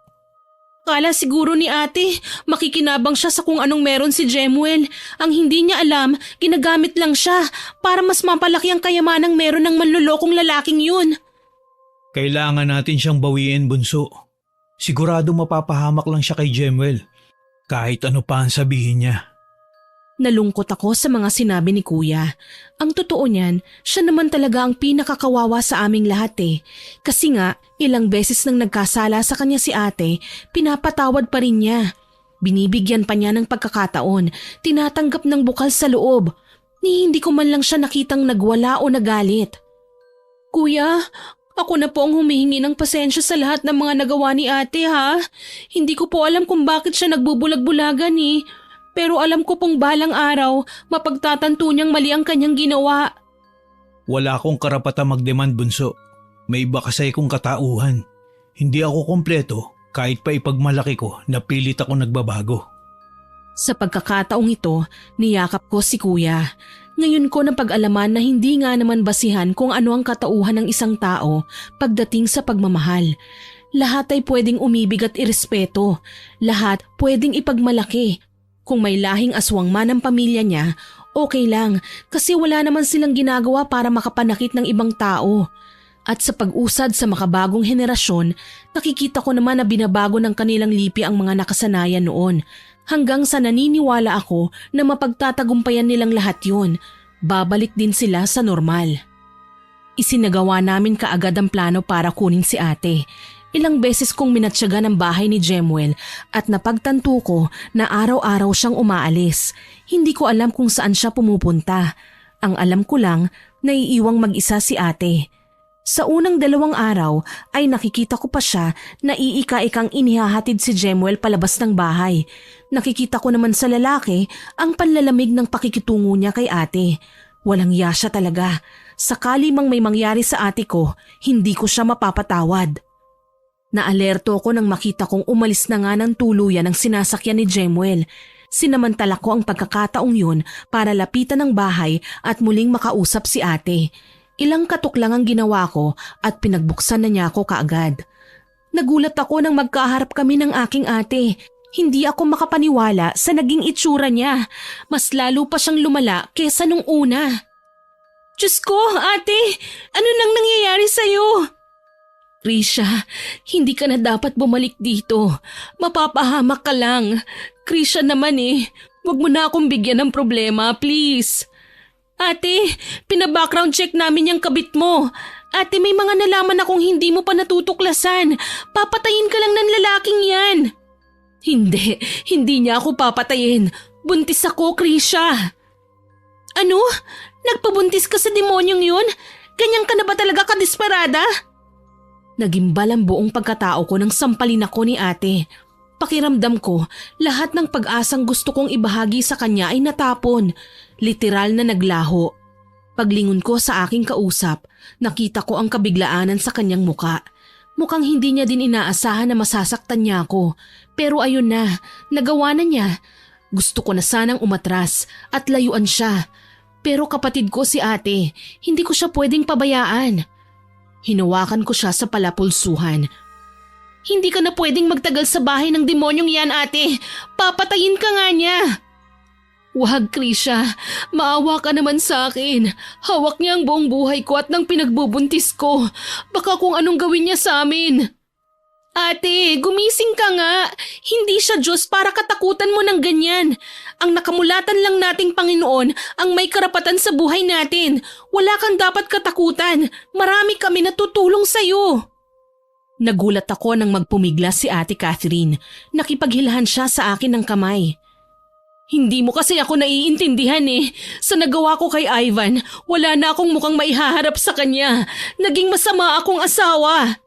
Kala siguro ni ate, makikinabang siya sa kung anong meron si Jemuel. Ang hindi niya alam, ginagamit lang siya para mas mapalaki ang kayamanang meron ng manlulokong lalaking yun.
Kailangan natin siyang bawiin, bunso. Sigurado mapapahamak lang siya kay Jemuel. Kahit ano pa ang sabihin niya.
Nalungkot ako sa mga sinabi ni Kuya. Ang totoo niyan, siya naman talaga ang pinakakawawa sa aming lahat Kasi nga, ilang beses nang nagkasala sa kanya si ate, pinapatawad pa rin niya. Binibigyan pa niya ng pagkakataon, tinatanggap ng bukal sa loob. Ni hindi ko man lang siya nakitang nagwala o nagalit. Kuya, ako na po ang humihingi ng pasensya sa lahat ng mga nagawa ni ate ha. Hindi ko po alam kung bakit siya nagbubulag-bulagan Pero alam ko pong balang araw, mapagtatanto niyang mali ang kanyang ginawa.
Wala akong karapatang magdemand, bunso. May iba kasi akong katauhan. Hindi ako kompleto kahit pa ipagmalaki ko na pilit ako nagbabago.
Sa pagkakataong ito, niyakap ko si Kuya. Ngayon ko napag-alaman na hindi nga naman basihan kung ano ang katauhan ng isang tao pagdating sa pagmamahal. Lahat ay pwedeng umibig at irespeto. Lahat pwedeng ipagmalaki. Kung may lahing aswang man ang pamilya niya, okay lang kasi wala naman silang ginagawa para makapanakit ng ibang tao. At sa pag-usad sa makabagong henerasyon, nakikita ko naman na binabago ng kanilang lipi ang mga nakasanayan noon. Hanggang sa naniniwala ako na mapagtatagumpayan nilang lahat yun, babalik din sila sa normal. Isinagawa namin kaagad ang plano para kunin si ate. Ilang beses kong minatsyaga ng bahay ni Jemuel at napagtanto ko na araw-araw siyang umaalis. Hindi ko alam kung saan siya pumupunta. Ang alam ko lang, naiiwang mag-isa si ate. Sa unang 2 araw ay nakikita ko pa siya na iika-ikang inihahatid si Jemuel palabas ng bahay. Nakikita ko naman sa lalaki ang panlalamig ng pakikitungo niya kay ate. Walang iya siya talaga. Sakali mang may mangyari sa ate ko, hindi ko siya mapapatawad. Naalerto ako nang makita kong umalis na nga ng tuluyan ang sinasakyan ni Jemuel. Sinamantala ko ang pagkakataong yun para lapitan ng bahay at muling makausap si ate. Ilang katok lang ang ginawa ko at pinagbuksan na niya ako kaagad. Nagulat ako nang magkaharap kami ng aking ate. Hindi ako makapaniwala sa naging itsura niya. Mas lalo pa siyang lumala kesa nung una. Diyos ko, ate! Ano nang nangyayari sa'yo? Krisha, hindi ka na dapat bumalik dito. Mapapahamak ka lang. Krisha naman Huwag mo na akong bigyan ng problema, please. Ate, pina-background check namin yung kabit mo. Ate, may mga nalaman akong hindi mo pa natutuklasan. Papatayin ka lang ng lalaking yan. Hindi niya ako papatayin. Buntis ako, Krisha. Ano? Nagpabuntis ka sa demonyong yun? Ganyan ka na ba talaga kadesperada? Nagimbal ang buong pagkatao ko nang sampalin ako ni ate. Pakiramdam ko, lahat ng pag-asang gusto kong ibahagi sa kanya ay natapon. Literal na naglaho. Paglingon ko sa aking kausap, nakita ko ang kabiglaanan sa kanyang muka. Mukhang hindi niya din inaasahan na masasaktan niya ako. Pero ayun na, nagawa na niya. Gusto ko na sanang umatras at layuan siya. Pero kapatid ko si ate, hindi ko siya pwedeng pabayaan. Hinawakan ko siya sa palapulsuhan. Hindi ka na pwedeng magtagal sa bahay ng demonyong yan, ate. Papatayin ka nga niya. Wag, Krisha. Maawa ka naman sa akin. Hawak niya ang buong buhay ko at nang pinagbubuntis ko. Baka kung anong gawin niya sa amin. Ate, gumising ka nga. Hindi siya Diyos para katakutan mo ng ganyan. Ang nakamulatan lang nating Panginoon ang may karapatan sa buhay natin. Wala kang dapat katakutan. Marami kami natutulong sa'yo. Nagulat ako nang magpumiglas si Ate Catherine. Nakipaghilahan siya sa akin ng kamay. Hindi mo kasi ako naiintindihan Sa nagawa ko kay Ivan, wala na akong mukhang maihaharap sa kanya. Naging masama akong asawa.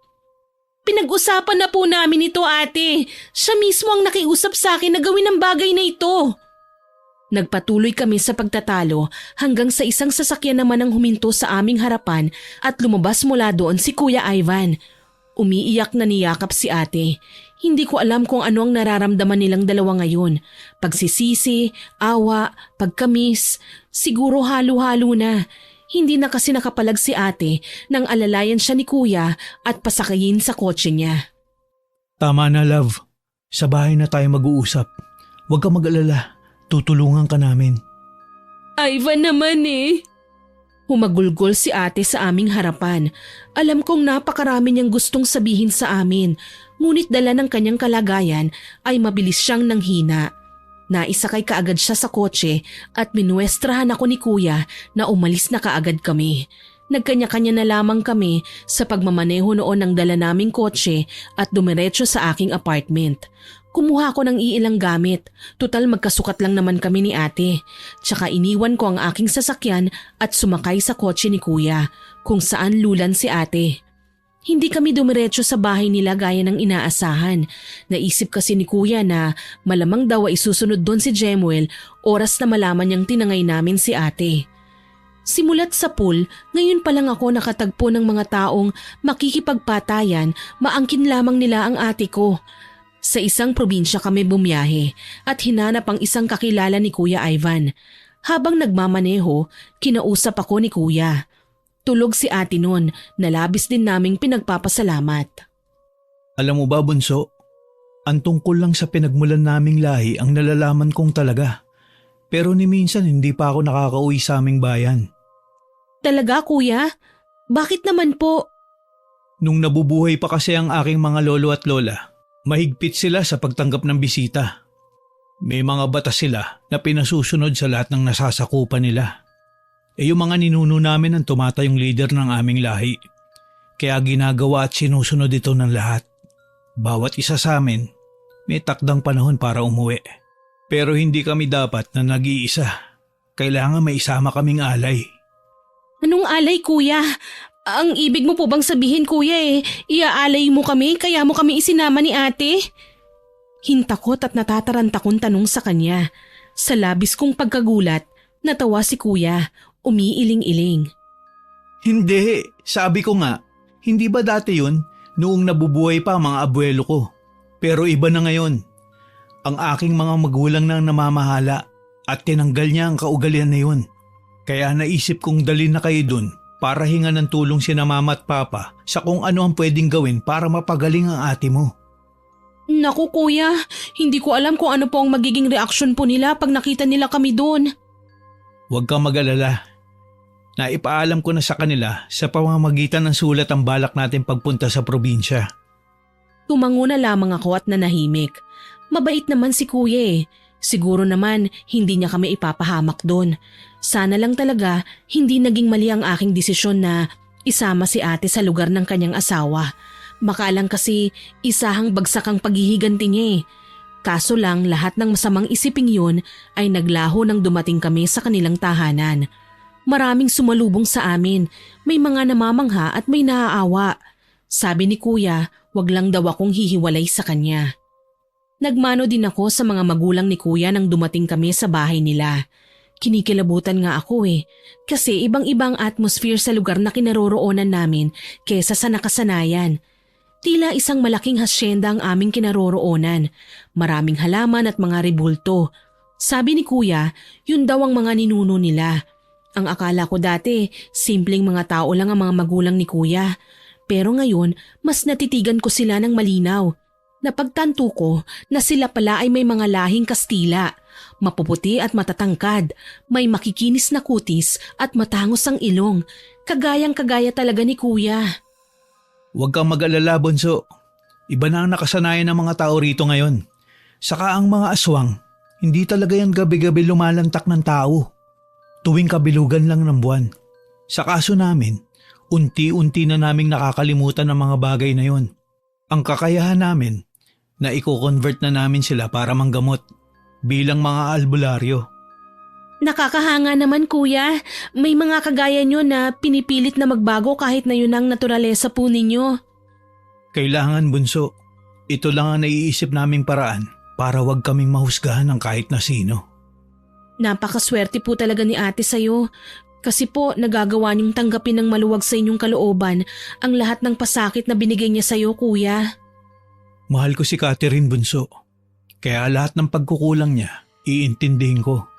Pinag-usapan na po namin ito, ate. Siya mismo ang nakiusap sa akin na gawin ang bagay na ito. Nagpatuloy kami sa pagtatalo hanggang sa isang sasakyan naman ang huminto sa aming harapan at lumabas mula doon si Kuya Ivan. Umiiyak na niyakap si ate. Hindi ko alam kung ano ang nararamdaman nilang dalawa ngayon. Pagsisisi, awa, pagkamis, siguro halo-halo na. Hindi na kasi nakapalag si ate nang alalayan siya ni kuya at pasakayin sa kotse niya.
Tama na, love. Sa bahay na tayo mag-uusap. Huwag ka mag-alala. Tutulungan ka namin.
Ivan naman Humagulgol si ate sa aming harapan. Alam kong napakarami niyang gustong sabihin sa amin, ngunit dala ng kanyang kalagayan ay mabilis siyang nanghina. Naisakay kaagad siya sa kotse at minuestrahan ako ni kuya na umalis na kaagad kami. Nagkanya-kanya na lamang kami sa pagmamaneho noon ng dala naming kotse at dumiretso sa aking apartment. Kumuha ko ng iilang gamit. Tutal magkasukat lang naman kami ni ate. Tsaka iniwan ko ang aking sasakyan at sumakay sa kotse ni kuya kung saan lulan si ate. Hindi kami dumiretso sa bahay nila gaya ng inaasahan. Naisip kasi ni kuya na malamang daw ay susunod doon si Jemuel oras na malaman niyang tinangay namin si ate. Simulat sa pool, ngayon pa lang ako nakatagpo ng mga taong makikipagpatayan, maangkin lamang nila ang ate ko. Sa isang probinsya kami bumiyahe at hinanap ang isang kakilala ni Kuya Ivan. Habang nagmamaneho, kinausap ako ni Kuya. Tulog si ate nun na labis din naming pinagpapasalamat.
Alam mo ba, Bunso? Ang tungkol lang sa pinagmulan naming lahi ang nalalaman kong talaga. Pero ni minsan hindi pa ako nakakauwi sa aming bayan.
Talaga, Kuya? Bakit naman po?
Nung nabubuhay pa kasi ang aking mga lolo at lola, mahigpit sila sa pagtanggap ng bisita. May mga batas sila na pinasusunod sa lahat ng nasasakupan nila. Yung mga ninuno namin ang tumatayong leader ng aming lahi. Kaya ginagawa at sinusunod ito ng lahat. Bawat isa sa amin, may takdang panahon para umuwi. Pero hindi kami dapat na nag-iisa. Kailangan may isama kaming alay.
Anong alay, Kuya? Ang ibig mo po bang sabihin, Kuya, iaalay mo kami kaya mo kami isinama ni ate? Hintakot at natataranta kong tanong sa kanya. Sa labis kong pagkagulat, natawa si Kuya, umiiling-iling.
Hindi, sabi ko nga, hindi ba dati yun noong nabubuhay pa ang mga abuelo ko? Pero iba na ngayon. Ang aking mga magulang nang namamahala at tinanggal niya ang kaugalian na yun. Kaya naisip kong dalhin na kayo dun para hinga ng tulong sina mama at papa sa kung ano ang pwedeng gawin para mapagaling ang ate mo.
Naku, Kuya, hindi ko alam kung ano po ang magiging reaksyon po nila pag nakita nila kami doon.
Huwag kang mag-alala. Naipaalam ko na sa kanila sa pamamagitan ng sulat ang balak natin pagpunta sa probinsya.
Tumango na lamang ako at nanahimik. Mabait naman si Kuya. Siguro naman hindi niya kami ipapahamak doon. Sana lang talaga hindi naging mali ang aking desisyon na isama si ate sa lugar ng kanyang asawa. Makalang kasi isahang bagsak ang paghihiganti niya. Kaso lang lahat ng masamang isiping yun ay naglaho nang dumating kami sa kanilang tahanan. Maraming sumalubong sa amin, may mga namamangha at may naaawa. Sabi ni Kuya, wag lang daw akong hihiwalay sa kanya. Nagmano din ako sa mga magulang ni Kuya nang dumating kami sa bahay nila. Kinikilabutan nga ako kasi ibang-ibang atmosphere sa lugar na kinaroroonan namin kesa sa nakasanayan. Tila isang malaking hasyenda ang aming kinaroroonan. Maraming halaman at mga rebulto. Sabi ni Kuya, yun daw ang mga ninuno nila. Ang akala ko dati, simpleng mga tao lang ang mga magulang ni Kuya. Pero ngayon, mas natitigan ko sila ng malinaw. Napagtanto ko na sila pala ay may mga lahing Kastila. Mapuputi at matatangkad, may makikinis na kutis at matangos ang ilong. Kagayang-kagaya talaga ni Kuya.
Huwag kang mag-alala, Bunso. Iba na ang nakasanayan ng mga tao rito ngayon. Saka ang mga aswang, hindi talaga yan gabi-gabi lumalantak ng tao. Tuwing kabilugan lang ng buwan. Sa kaso namin, unti-unti na naming nakakalimutan ang mga bagay na yon. Ang kakayahan namin na i-convert na namin sila para manggamot bilang mga albularyo.
Nakakahanga naman, Kuya. May mga kagaya nyo na pinipilit na magbago kahit na yun ang naturalesa po ninyo.
Kailangan, Bunso. Ito lang ang naiisip naming paraan para wag kaming mahusgahan ng kahit na sino.
Napakaswerte po talaga ni ate sa'yo. Kasi po nagagawa niyong tanggapin ng maluwag sa inyong kalooban ang lahat ng pasakit na binigay niya sa'yo, Kuya.
Mahal ko si Catherine, Bunso. Kaya lahat ng pagkukulang niya, iintindihin ko.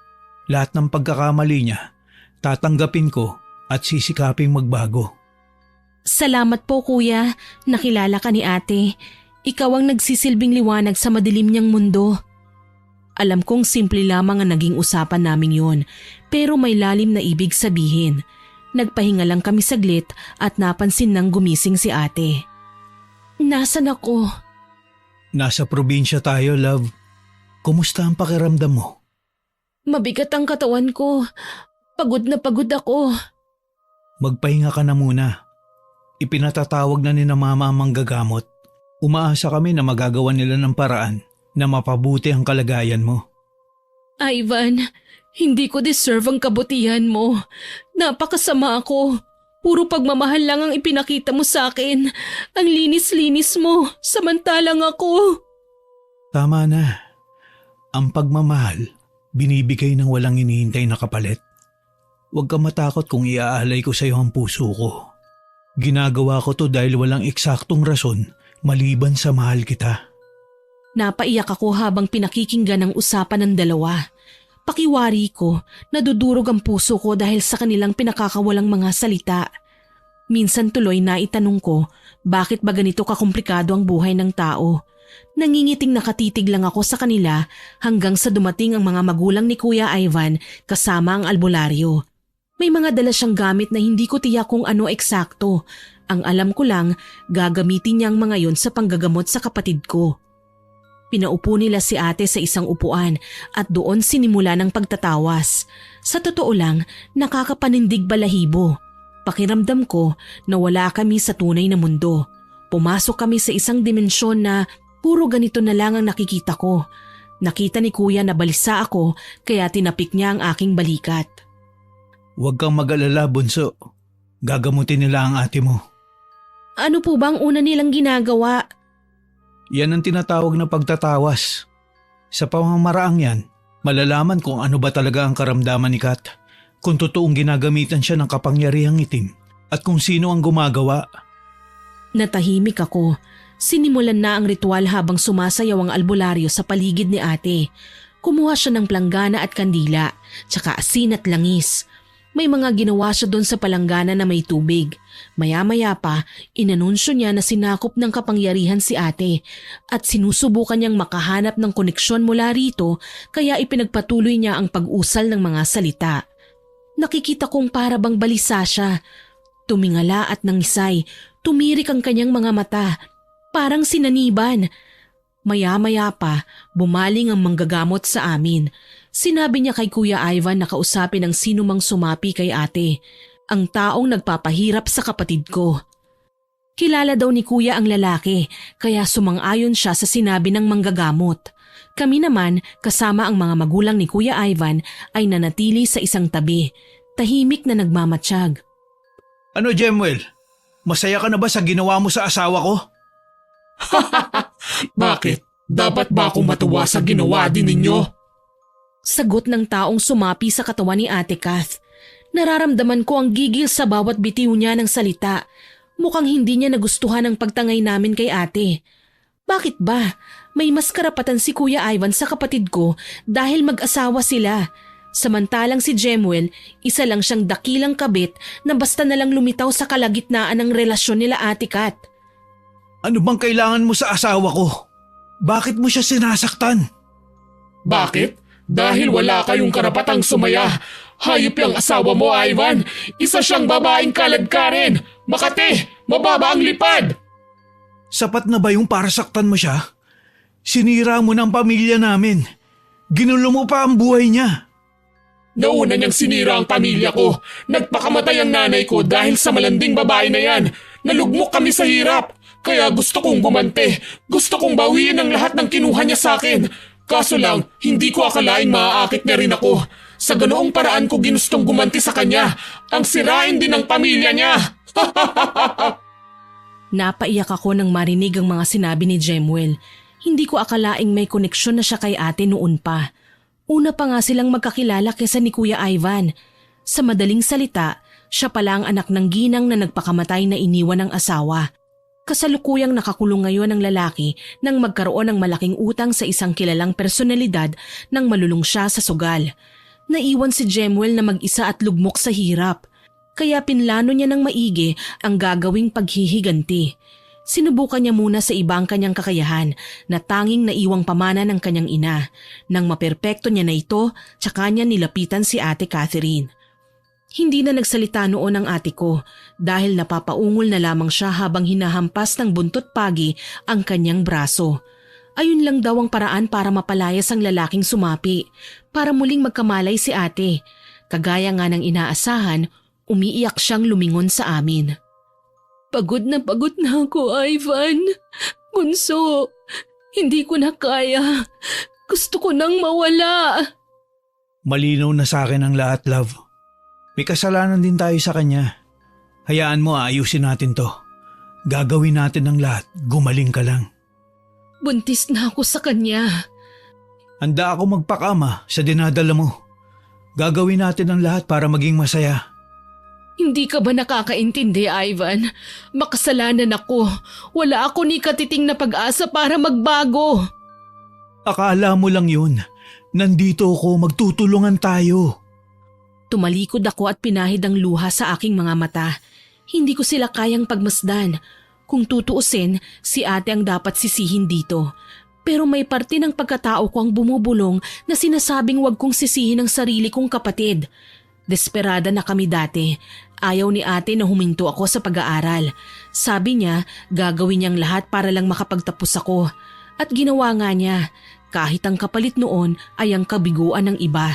Lahat ng pagkakamali niya, tatanggapin ko at sisikaping magbago.
Salamat po, Kuya. Nakilala ka ni ate. Ikaw ang nagsisilbing liwanag sa madilim niyang mundo. Alam kong simple lamang ang naging usapan namin yon, pero may lalim na ibig sabihin. Nagpahinga lang kami saglit at napansin nang gumising si ate. Nasaan ako?
Nasa probinsya tayo, love. Kumusta ang pakiramdam mo?
Mabigat ang katawan ko. Pagod na pagod ako.
Magpahinga ka na muna. Ipinatatawag na ni na mama ang manggagamot. Umaasa kami na magagawa nila ng paraan na mapabuti ang kalagayan mo.
Ivan, hindi ko deserve ang kabutihan mo. Napakasama ako. Puro pagmamahal lang ang ipinakita mo sa akin. Ang linis-linis mo, samantalang ako.
Tama na. Ang pagmamahal, binibigay ng walang hinihintay na kapalit. Huwag ka matakot kung iaalay ko sa iyo ang puso ko. Ginagawa ko to dahil walang eksaktong rason maliban sa mahal kita.
Napaiyak ako habang pinakikinggan ang usapan ng dalawa. Pakiwari ko, nadudurog ang puso ko dahil sa kanilang pinakakawalang mga salita. Minsan tuloy na itanong ko, bakit ba ganito kakomplikado ang buhay ng tao? Nangingiting nakatitig lang ako sa kanila hanggang sa dumating ang mga magulang ni Kuya Ivan kasama ang albularyo. May mga dala siyang gamit na hindi ko tiyak kung ano eksakto. Ang alam ko lang, gagamitin niya ang mga yon sa panggagamot sa kapatid ko. Pinaupo nila si ate sa isang upuan at doon sinimula ng pagtatawas. Sa totoo lang, nakakapanindig balahibo. Pakiramdam ko na wala kami sa tunay na mundo. Pumasok kami sa isang dimensyon na puro ganito na lang ang nakikita ko. Nakita ni Kuya na balisa ako kaya tinapik niya ang aking balikat.
Huwag kang mag-alala, bunso. Gagamutin nila ang ate mo.
Ano po ba ang una nilang ginagawa?
Yan ang tinatawag na pagtatawas. Sa pamamaraang yan, malalaman kung ano ba talaga ang karamdaman ni Kat, kung totoong ginagamitan siya ng kapangyarihang itim, at kung sino ang gumagawa.
Natahimik ako. Sinimulan na ang ritual habang sumasayaw ang albularyo sa paligid ni ate. Kumuha siya ng planggana at kandila, tsaka asin at langis. May mga ginawa siya doon sa palanggana na may tubig. Maya-maya pa, inanunsyo niya na sinakop ng kapangyarihan si ate at sinusubukan niyang makahanap ng koneksyon mula rito kaya ipinagpatuloy niya ang pag-usal ng mga salita. Nakikita kong para bang balisa siya. Tumingala at nangisay, tumirik ang kanyang mga mata, parang sinaniban. Maya-maya pa, bumaling ang manggagamot sa amin. Sinabi niya kay Kuya Ivan na kausapin ang sino mang sumapi kay ate, ang taong nagpapahirap sa kapatid ko. Kilala daw ni Kuya ang lalaki, kaya sumang-ayon siya sa sinabi ng manggagamot. Kami naman, kasama ang mga magulang ni Kuya Ivan, ay nanatili sa isang tabi, tahimik na nagmamatsyag.
Ano, Jemuel? Masaya ka na ba sa ginawa mo sa asawa ko?
Bakit? Dapat ba akong matuwa sa ginawa din ninyo?
Sagot ng taong sumapi sa katawan ni Ate Kath. Nararamdaman ko ang gigil sa bawat bitiw niya ng salita. Mukhang hindi niya nagustuhan ang pagtangay namin kay ate. Bakit ba? May mas karapatan si Kuya Ivan sa kapatid ko dahil mag-asawa sila. Samantalang si Jemuel, isa lang siyang dakilang kabit na basta nalang lumitaw sa kalagitnaan ng relasyon nila Ate Kath.
Ano bang kailangan mo sa asawa ko? Bakit mo siya sinasaktan?
Bakit? Dahil wala kayong karapatang sumaya. Hayop yung asawa mo, Ivan. Isa siyang babaeng kaladkarin. Makati, mababa ang lipad.
Sapat na ba yung para saktan mo siya? Sinira mo ng pamilya namin. Ginulo mo pa ang buhay niya.
Nauna niyang sinira ang pamilya ko. Nagpakamatay ang nanay ko dahil sa malanding babae na yan. Nalugmok kami sa hirap. Kaya gusto kong gumante. Gusto kong bawiin ang lahat ng kinuha niya sa akin. Kaso lang, hindi ko akalaing maaakit niya rin ako. Sa ganoong paraan ko ginustong gumanti sa kanya. Ang sirain din ng pamilya niya.
Napaiyak ako nang marinig ang mga sinabi ni Jemuel. Hindi ko akalaing may koneksyon na siya kay ate noon pa. Una pa nga silang magkakilala kesa ni Kuya Ivan. Sa madaling salita, siya pala ang anak ng ginang na nagpakamatay na iniwan ng asawa. Kasalukuyang nakakulong ngayon ang lalaki nang magkaroon ng malaking utang sa isang kilalang personalidad nang malulung siya sa sugal. Naiwan si Jemuel na mag-isa at lugmok sa hirap. Kaya pinlano niya ng maigi ang gagawing paghihiganti. Sinubukan niya muna sa ibang kanyang kakayahan na tanging naiwang pamana ng kanyang ina. Nang maperpekto niya na ito, tsaka niya nilapitan si Ate Catherine. Hindi na nagsalita noon ang ate ko dahil napapaungol na lamang siya habang hinahampas ng buntot pagi ang kanyang braso. Ayun lang daw ang paraan para mapalayas ang lalaking sumapi, para muling magkamalay si ate. Kagaya nga ng inaasahan, umiiyak siyang lumingon sa amin. Pagod na ako, Ivan. Bunso, hindi ko na kaya. Gusto ko nang mawala.
Malinaw na sa akin ang lahat, love. May kasalanan din tayo sa kanya. Hayaan mo, ayusin natin to. Gagawin natin ang lahat, gumaling ka lang.
Buntis na ako sa kanya.
Handa ako magpakama sa dinadala mo. Gagawin natin ang lahat para maging masaya.
Hindi ka ba nakakaintindi, Ivan? Makasalanan ako. Wala ako ni katiting na pag-asa para magbago.
Akala mo lang yun. Nandito ako, magtutulungan tayo.
Tumalikod ako at pinahid ang luha sa aking mga mata. Hindi ko sila kayang pagmasdan. Kung tutuusin, si ate ang dapat sisihin dito. Pero may parte ng pagkatao ko ang bumubulong na sinasabing wag kong sisihin ang sarili kong kapatid. Desperada na kami dati. Ayaw ni ate na huminto ako sa pag-aaral. Sabi niya, gagawin niyang lahat para lang makapagtapos ako. At ginawa nga niya, kahit ang kapalit noon ay ang kabiguan ng iba.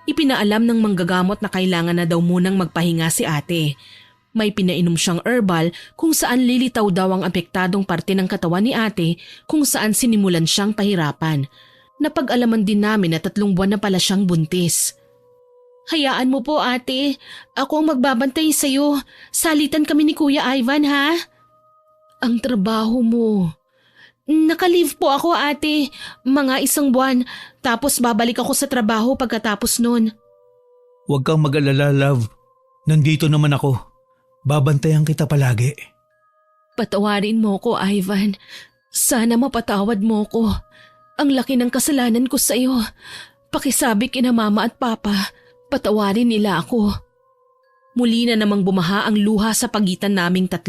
Ipinaalam ng manggagamot na kailangan na daw munang magpahinga si ate. May pinainom siyang herbal kung saan lilitaw daw ang apektadong parte ng katawan ni ate kung saan sinimulan siyang pahirapan. Napag-alaman din namin na 3 buwan na pala siyang buntis. Hayaan mo po ate, ako ang magbabantay sa'yo. Salitan kami ni Kuya Ivan ha? Ang trabaho mo. Naka-leave po ako ate, mga 1 buwan, tapos babalik ako sa trabaho pagkatapos nun.
Huwag kang mag-alala, love. Nandito naman ako. Babantayan kita palagi.
Patawarin mo ko, Ivan. Sana mapatawad mo ko. Ang laki ng kasalanan ko sa'yo. Pakisabi kina mama at papa, patawarin nila ako. Muli na namang bumaha ang luha sa pagitan naming 3.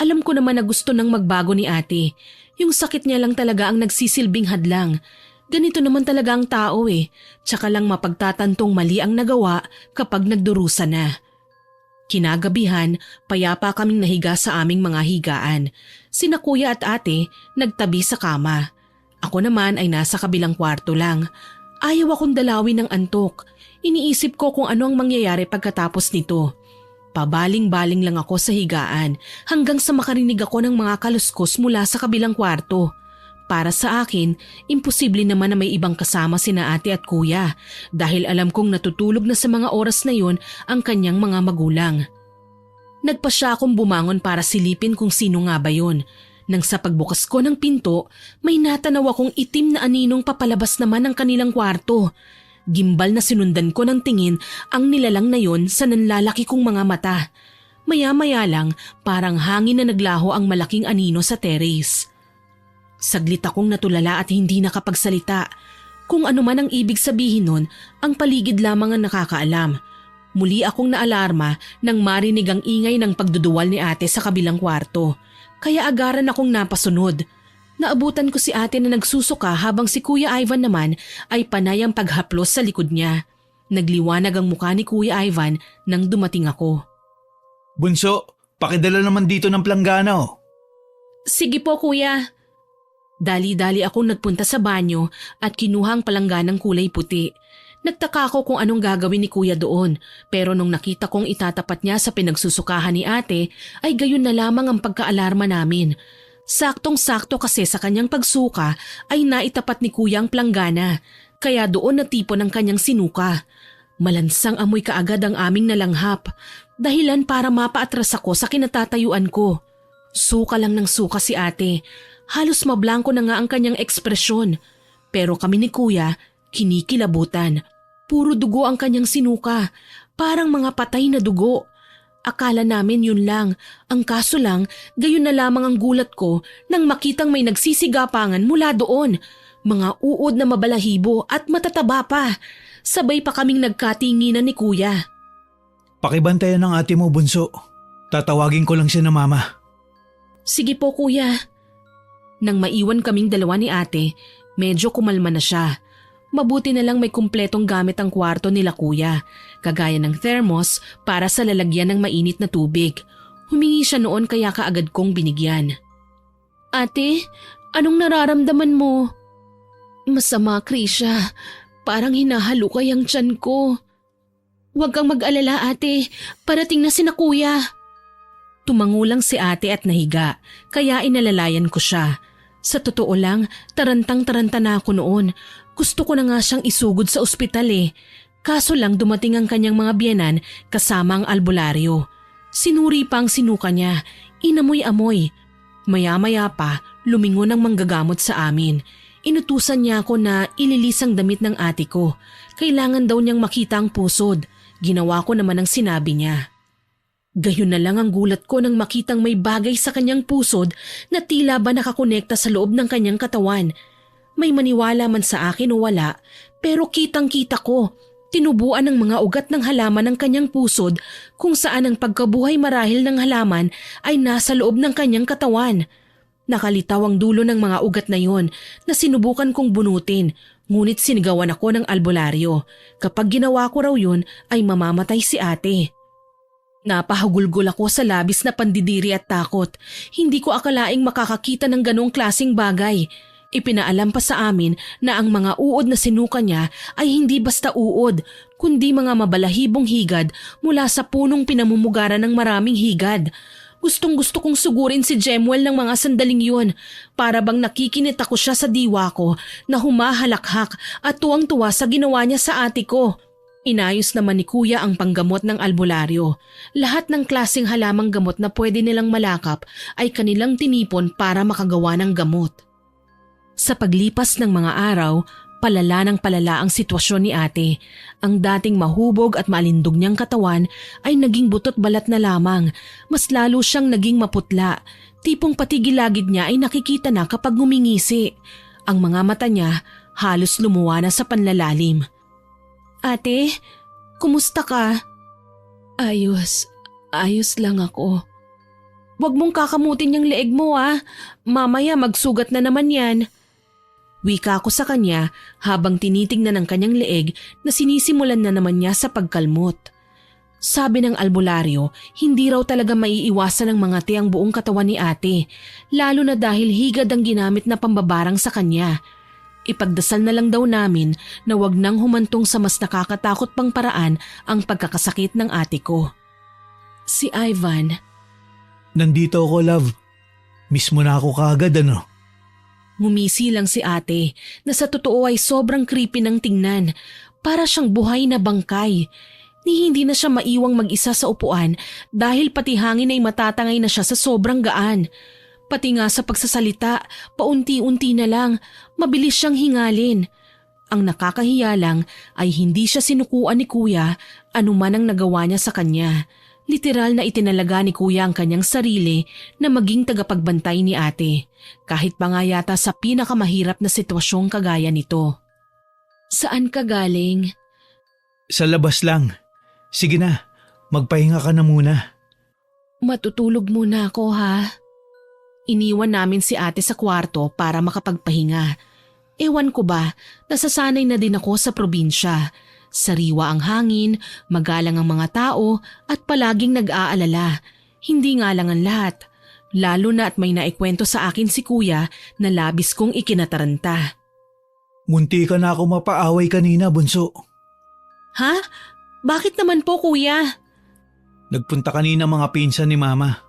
Alam ko naman na gusto nang magbago ni ate. Yung sakit niya lang talaga ang nagsisilbing hadlang. Ganito naman talaga ang tao eh. Tsaka lang mapagtatantong mali ang nagawa kapag nagdurusa na. Kinagabihan, payapa kaming nahiga sa aming mga higaan. Sina kuya at ate nagtabi sa kama. Ako naman ay nasa kabilang kwarto lang. Ayaw akong dalawin ng antok. Iniisip ko kung ano ang mangyayari pagkatapos nito. Pabaling-baling lang ako sa higaan hanggang sa makarinig ako ng mga kaluskos mula sa kabilang kwarto. Para sa akin, imposible naman na may ibang kasama sina ate at kuya dahil alam kong natutulog na sa mga oras na yon ang kanyang mga magulang. Nagpa siya akong bumangon para silipin kung sino nga ba yun. Nang sa pagbukas ko ng pinto, may natanaw akong itim na aninong papalabas naman ng kanilang kwarto. Gimbal na sinundan ko ng tingin ang nilalang na yon sa nanlalaki kong mga mata. Maya-maya lang parang hangin na naglaho ang malaking anino sa terrace. Saglit akong natulala at hindi nakapagsalita. Kung ano man ang ibig sabihin nun, ang paligid lamang ang nakakaalam. Muli akong naalarma nang marinig ang ingay ng pagduduwal ni ate sa kabilang kwarto. Kaya agaran akong napasunod. Naabutan ko si ate na nagsusuka habang si Kuya Ivan naman ay panay ang paghaplos sa likod niya. Nagliwanag ang mukha ni Kuya Ivan nang dumating ako.
Bunso, pakidala naman dito ng planggana oh.
Sige po kuya. Dali-dali akong nagpunta sa banyo at kinuha ang palangganang kulay puti. Nagtaka ako kung anong gagawin ni kuya doon pero nung nakita kong itatapat niya sa pinagsusukahan ni ate ay gayon na lamang ang pagkaalarma namin. Saktong-sakto kasi sa kanyang pagsuka ay naitapat ni kuya ang planggana, kaya doon natipon ang kanyang sinuka. Malansang amoy kaagad ang aming nalanghap, dahilan para mapaatras ako sa kinatatayuan ko. Suka lang ng suka si ate, halos mablangko na nga ang kanyang ekspresyon. Pero kami ni kuya, kinikilabutan. Puro dugo ang kanyang sinuka, parang mga patay na dugo. Akala namin yun lang, ang kaso lang, gayon na lamang ang gulat ko nang makitang may nagsisigapangan mula doon. Mga uod na mabalahibo at matataba pa. Sabay pa kaming nagkatinginan ni kuya.
Pakibantayan ng ate mo, bunso. Tatawagin ko lang siya na mama.
Sige po kuya. Nang maiwan kaming dalawa ni ate, medyo kumalma na siya. Mabuti na lang may kumpletong gamit ang kwarto nila kuya, kagaya ng thermos para sa lalagyan ng mainit na tubig. Humingi siya noon kaya kaagad kong binigyan. Ate, anong nararamdaman mo? Masama, Krisha. Parang hinahalukay ang tiyan ko. Huwag kang mag-alala ate, parating na sina kuya. Tumangulang si ate at nahiga, kaya inalalayan ko siya. Sa totoo lang, tarantang-taranta na ako noon. Gusto ko na nga siyang isugod sa ospital eh. Kaso lang dumating ang kanyang mga biyenan kasama ang albularyo. Sinuri pa ang sinuka niya, inamoy-amoy. Maya-maya pa, lumingon ang manggagamot sa amin. Inutusan niya ako na ililis ang damit ng ate ko. Kailangan daw niyang makita ang pusod. Ginawa ko naman ang sinabi niya. Gayon na lang ang gulat ko nang makitang may bagay sa kanyang pusod na tila ba nakakonekta sa loob ng kanyang katawan. May maniwala man sa akin o wala, pero kitang-kita ko, tinubuan ng mga ugat ng halaman ng kanyang pusod kung saan ang pagkabuhay marahil ng halaman ay nasa loob ng kanyang katawan. Nakalitaw ang dulo ng mga ugat na yon na sinubukan kong bunutin, ngunit sinigawan ako ng albularyo. Kapag ginawa ko raw yun ay mamamatay si ate. Napahagulgol ako sa labis na pandidiri at takot. Hindi ko akalaing makakakita ng ganong klaseng bagay. Ipinaalam pa sa amin na ang mga uod na sinuka niya ay hindi basta uod, kundi mga mabalahibong higad mula sa punong pinamumugaran ng maraming higad. Gustong-gusto kong sugurin si Jemuel ng mga sandaling yun. Para bang nakikinit ako siya sa diwa ko na humahalakhak at tuwang-tuwa sa ginawa niya sa ate ko. Inayos naman ni Kuya ang panggamot ng albularyo. Lahat ng klaseng halamang gamot na pwede nilang malakap ay kanilang tinipon para makagawa ng gamot. Sa paglipas ng mga araw, palala ng palala ang sitwasyon ni ate. Ang dating mahubog at malindog niyang katawan ay naging butot balat na lamang. Mas lalo siyang naging maputla. Tipong pati gilagid niya ay nakikita na kapag ngumingisi. Ang mga mata niya halos lumuwa na sa panlalalim. Ate, kumusta ka? Ayos lang ako. Huwag mong kakamutin yung leeg mo mamaya magsugat na naman yan. Wika ko sa kanya habang tinitingnan ang kanyang leeg na sinisimulan na naman niya sa pagkalmot. Sabi ng albularyo, hindi raw talaga maiiwasan ng mga ang buong katawan ni ate, lalo na dahil higad ang ginamit na pambabarang sa kanya. Ipagdasal na lang daw namin na wag nang humantong sa mas nakakatakot pang paraan ang pagkakasakit ng ate ko. Si Ivan.
Nandito ako, love. Miss mo na ako kaagad, ano?
Ngumisi lang si ate na sa totoo ay sobrang creepy ng tingnan. Para siyang buhay na bangkay. Hindi na siya maiwang mag-isa sa upuan dahil pati hangin ay matatangay na siya sa sobrang gaan. Pati nga sa pagsasalita, paunti-unti na lang, mabilis siyang hingalin. Ang nakakahiya lang ay hindi siya sinukuan ni Kuya anuman ang nagawa niya sa kanya. Literal na itinalaga ni Kuya ang kanyang sarili na maging tagapagbantay ni ate, kahit pa nga yata sa pinakamahirap na sitwasyong kagaya nito. Saan ka galing?
Sa labas lang. Sige na, magpahinga ka na muna.
Matutulog muna ako Iniwan namin si ate sa kwarto para makapagpahinga. Ewan ko ba, nasasanay na din ako sa probinsya. Sariwa ang hangin, magalang ang mga tao at palaging nag-aalala. Hindi nga lang ang lahat. Lalo na at may naikwento sa akin si Kuya na labis kong ikinataranta.
Munti ka na ako mapaaway kanina, bunso.
Ha? Bakit naman po, Kuya?
Nagpunta kanina mga pinsan ni Mama.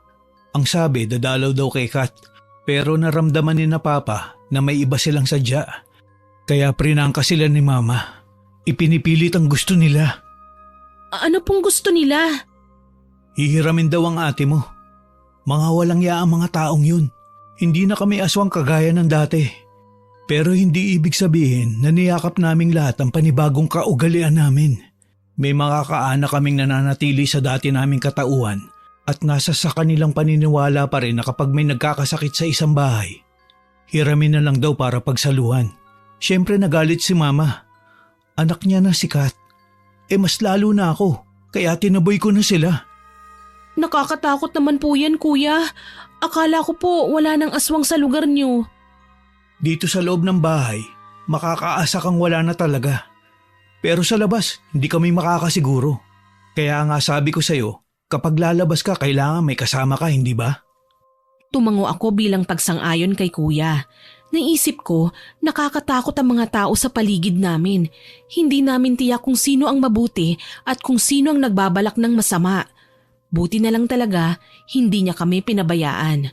Ang sabi, dadalaw daw kay Kat. Pero naramdaman ni na Papa na may iba silang sadya. Kaya prinangka sila ni Mama. Ipinipilit ang gusto nila.
Ano pong gusto nila?
Hihiramin daw ang ate mo. Mga walang yaang mga taong yun. Hindi na kami aswang kagaya ng dati. Pero hindi ibig sabihin na niyakap naming lahat ang panibagong kaugalian namin. May mga kaanak kaming nananatili sa dati naming katauhan. At nasa sa kanilang paniniwala pa rin na kapag may nagkakasakit sa isang bahay, hiramin na lang daw para pagsaluhan. Siyempre nagalit si Mama. Anak niya na si Kat. Mas lalo na ako, kaya tinaboy ko na sila.
Nakakatakot naman po yan, Kuya. Akala ko po wala nang aswang sa lugar niyo.
Dito sa loob ng bahay, makakaasa kang wala na talaga. Pero sa labas, hindi kami makakasiguro. Kaya nga sabi ko sa'yo, kapag lalabas ka, kailangan may kasama ka, hindi ba?
Tumango ako bilang pagsang-ayon kay Kuya. Naisip ko, nakakatakot ang mga tao sa paligid namin. Hindi namin tiyak kung sino ang mabuti at kung sino ang nagbabalak ng masama. Buti na lang talaga, hindi niya kami pinabayaan.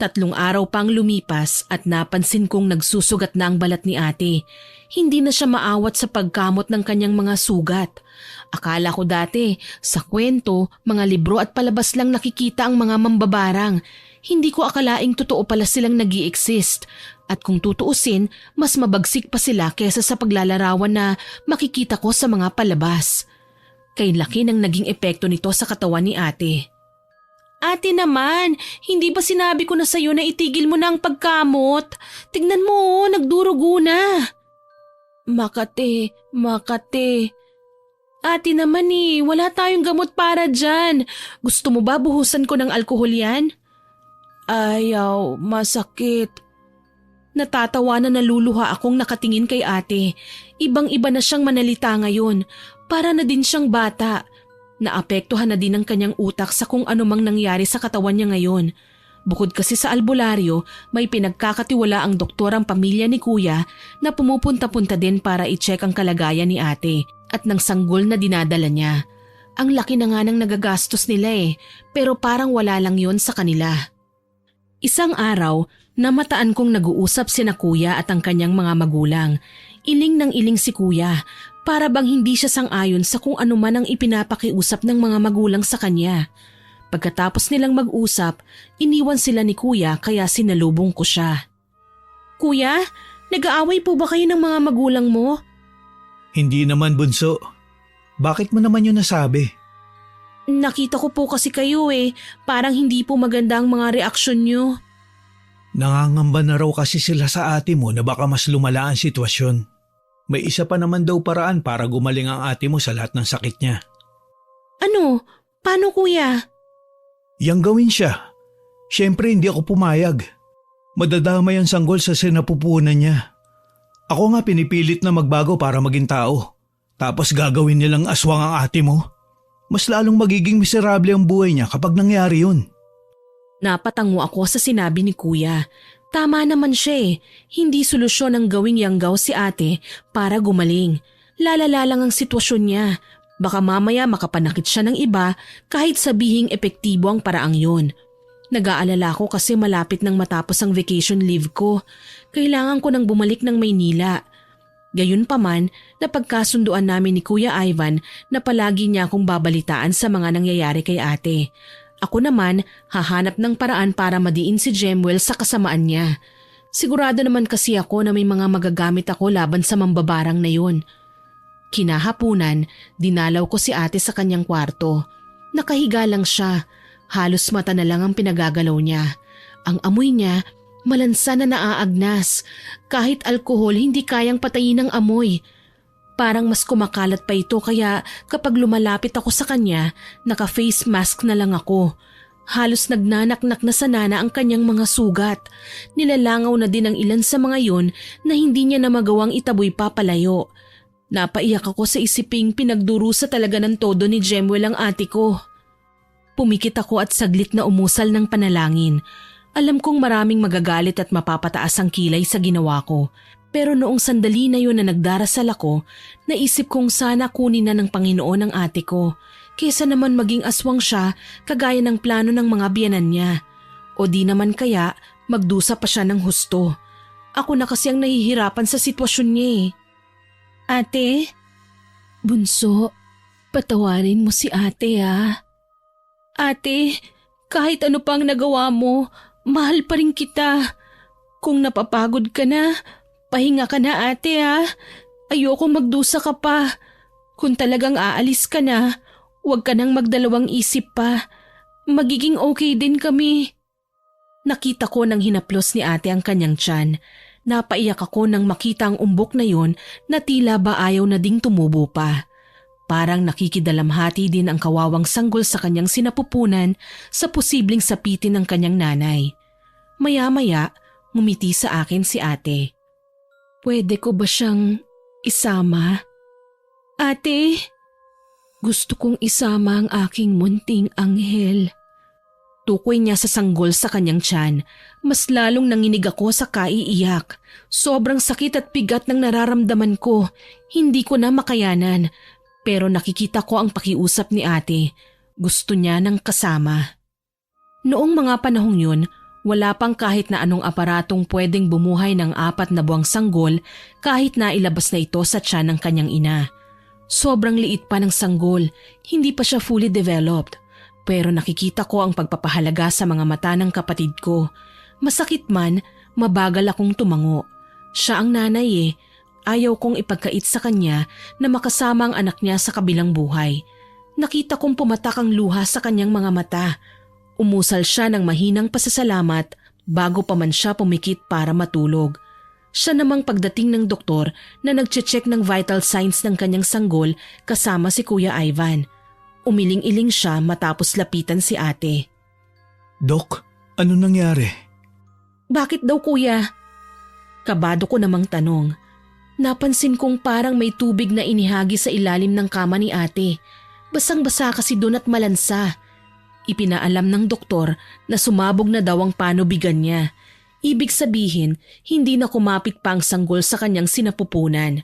3 araw pang lumipas at napansin kong nagsusugat na ang balat ni ate. Hindi na siya maawat sa pagkamot ng kanyang mga sugat. Akala ko dati, sa kwento, mga libro at palabas lang nakikita ang mga mambabarang. Hindi ko akalaing totoo pala silang nag-i-exist. At kung tutuusin, mas mabagsik pa sila kesa sa paglalarawan na makikita ko sa mga palabas. Kay laki ng naging epekto nito sa katawan ni ate. Ate naman, hindi ba sinabi ko na sa'yo na itigil mo na ang pagkamot? Tignan mo, nagdurugo na. Makate. Ate naman wala tayong gamot para dyan. Gusto mo ba buhusan ko ng alkohol yan? Ayaw, masakit. Natatawa na naluluha akong nakatingin kay ate. Ibang-iba na siyang manalita ngayon. Para na din siyang bata. Naapektuhan na din ang kanyang utak sa kung anumang nangyari sa katawan niya ngayon. Bukod kasi sa albularyo, may pinagkakatiwala ang doktor ang pamilya ni kuya na pumupunta-punta din para i-check ang kalagayan ni ate at ng sanggol na dinadala niya. Ang laki na nga ng nagagastos nila pero parang wala lang yon sa kanila. Isang araw, namataan kong nag-uusap sina kuya at ang kanyang mga magulang. Iling ng iling si kuya. Para bang hindi siya sang-ayon sa kung ano man ang ipinapakiusap ng mga magulang sa kanya. Pagkatapos nilang mag-usap, iniwan sila ni kuya kaya sinalubong ko siya. Kuya, nag-aaway po ba kayo ng mga magulang mo?
Hindi naman, bunso. Bakit mo naman yun nasabi?
Nakita ko po kasi kayo parang hindi po maganda ang mga reaksyon nyo.
Nangangamba na raw kasi sila sa ate mo na baka mas lumala ang sitwasyon. May isa pa naman daw paraan para gumaling ang ate mo sa lahat ng sakit niya.
Ano? Paano kuya?
Yang gawin siya. Siyempre hindi ako pumayag. Madadamay ang sanggol sa sinapupunan niya. Ako nga pinipilit na magbago para maging tao. Tapos gagawin nilang aswang ang ate mo. Mas lalong magiging miserable ang buhay niya kapag nangyari yun.
Napatango ako sa sinabi ni kuya. Tama naman siya Hindi solusyon ang gawing yanggaw si ate para gumaling. Lalala lang ang sitwasyon niya. Baka mamaya makapanakit siya ng iba kahit sabihing epektibo ang paraang yun. Nag-aalala ko kasi malapit nang matapos ang vacation leave ko. Kailangan ko nang bumalik ng Maynila. Gayunpaman, napagkasunduan namin ni Kuya Ivan na palagi niya akong babalitaan sa mga nangyayari kay ate. Ako naman, hahanap ng paraan para madiin si Jemuel sa kasamaan niya. Sigurado naman kasi ako na may mga magagamit ako laban sa mambabarang na yun. Kinahapunan, dinalaw ko si ate sa kanyang kwarto. Nakahiga lang siya. Halos mata na lang ang pinagagalaw niya. Ang amoy niya, malansa na naaagnas. Kahit alkohol, hindi kayang patayin ang amoy. Parang mas kumakalat pa ito kaya kapag lumalapit ako sa kanya, naka-face mask na lang ako. Halos nagnanaknak na sa nana ang kanyang mga sugat. Nilalangaw na din ang ilan sa mga yon na hindi niya na magawang itaboy pa palayo. Napaiyak ako sa isiping pinagdurusa talaga ng todo ni Jemuel ang ate ko. Pumikit ako at saglit na umusal ng panalangin. Alam kong maraming magagalit at mapapataas ang kilay sa ginawa ko. Pero noong sandali na yun na nagdarasal ako, naisip kong sana kunin na ng Panginoon ang ate ko, kesa naman maging aswang siya kagaya ng plano ng mga biyanan niya. O di naman kaya magdusa pa siya ng husto. Ako na kasi ang nahihirapan sa sitwasyon niya Ate? Bunso, patawarin mo si ate Ate, kahit ano pang nagawa mo, mahal pa rin kita. Kung napapagod ka na, pahinga ka na ate Ayokong magdusa ka pa. Kung talagang aalis ka na, huwag ka nang magdalawang isip pa. Magiging okay din kami. Nakita ko nang hinaplos ni ate ang kanyang tiyan. Napaiyak ako nang makita ang umbok na yon na tila ba ayaw na ding tumubo pa. Parang nakikidalamhati din ang kawawang sanggol sa kanyang sinapupunan sa posibleng sapitin ng kanyang nanay. Maya-maya, ngumiti sa akin si ate. Pwede ko ba siyang isama? Ate, gusto kong isama ang aking munting anghel. Tukoy niya sa sanggol sa kanyang tiyan. Mas lalong nanginig ako sa kaiiyak. Sobrang sakit at bigat ng nararamdaman ko. Hindi ko na makayanan. Pero nakikita ko ang pakiusap ni ate. Gusto niya ng kasama. Noong mga panahong yun, wala pang kahit na anong aparatong pwedeng bumuhay ng 4 na buwang sanggol kahit na ilabas na ito sa tiyan ng kanyang ina. Sobrang liit pa ng sanggol, hindi pa siya fully developed. Pero nakikita ko ang pagpapahalaga sa mga mata ng kapatid ko. Masakit man, mabagal akong tumango. Siya ang nanay Ayaw kong ipagkait sa kanya na makasama ang anak niya sa kabilang buhay. Nakita kong pumatak ang luha sa kanyang mga mata. Umusal siya ng mahinang pasasalamat bago pa man siya pumikit para matulog. Siya namang pagdating ng doktor na nagche-check ng vital signs ng kanyang sanggol kasama si Kuya Ivan. Umiling-iling siya matapos lapitan si ate.
Dok, ano nangyari?
Bakit daw kuya? Kabado ko namang tanong. Napansin kong parang may tubig na inihagi sa ilalim ng kama ni ate. Basang-basa kasi doon at malansa. Ipinaalam ng doktor na sumabog na daw ang panubigan niya. Ibig sabihin, hindi na kumapit pa ang sanggol sa kanyang sinapupunan.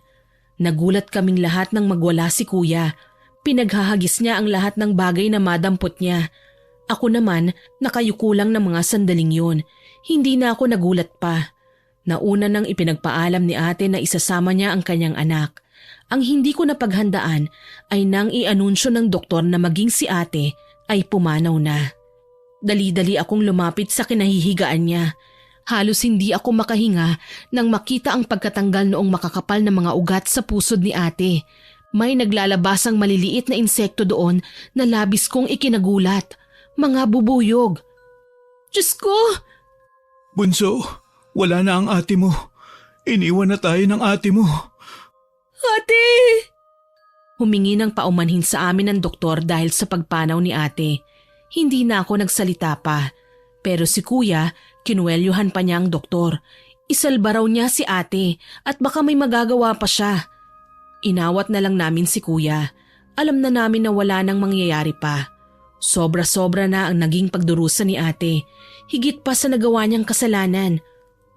Nagulat kaming lahat nang magwala si kuya. Pinaghahagis niya ang lahat ng bagay na madampot niya. Ako naman, nakayuko lang ng mga sandaling yun. Hindi na ako nagulat pa. Nauna nang ipinagpaalam ni ate na isasama niya ang kanyang anak. Ang hindi ko napaghandaan ay nang i-anunsyo ng doktor na maging si ate ay pumanaw na. Dali-dali akong lumapit sa kinahihigaan niya. Halos hindi ako makahinga nang makita ang pagkatanggal noong makakapal na mga ugat sa pusod ni ate. May naglalabasang maliliit na insekto doon na labis kong ikinagulat. Mga bubuyog. Diyos ko!
Bunso, wala na ang ate mo. Iniwan na tayo ng ate mo.
Ate! Humingi ng paumanhin sa amin ng doktor dahil sa pagpanaw ni ate. Hindi na ako nagsalita pa. Pero si kuya, kinuwelyuhan pa niya ang doktor. Isalba raw niya si ate at baka may magagawa pa siya. Inawat na lang namin si kuya. Alam na namin na wala nang mangyayari pa. Sobra-sobra na ang naging pagdurusa ni ate. Higit pa sa nagawa niyang kasalanan.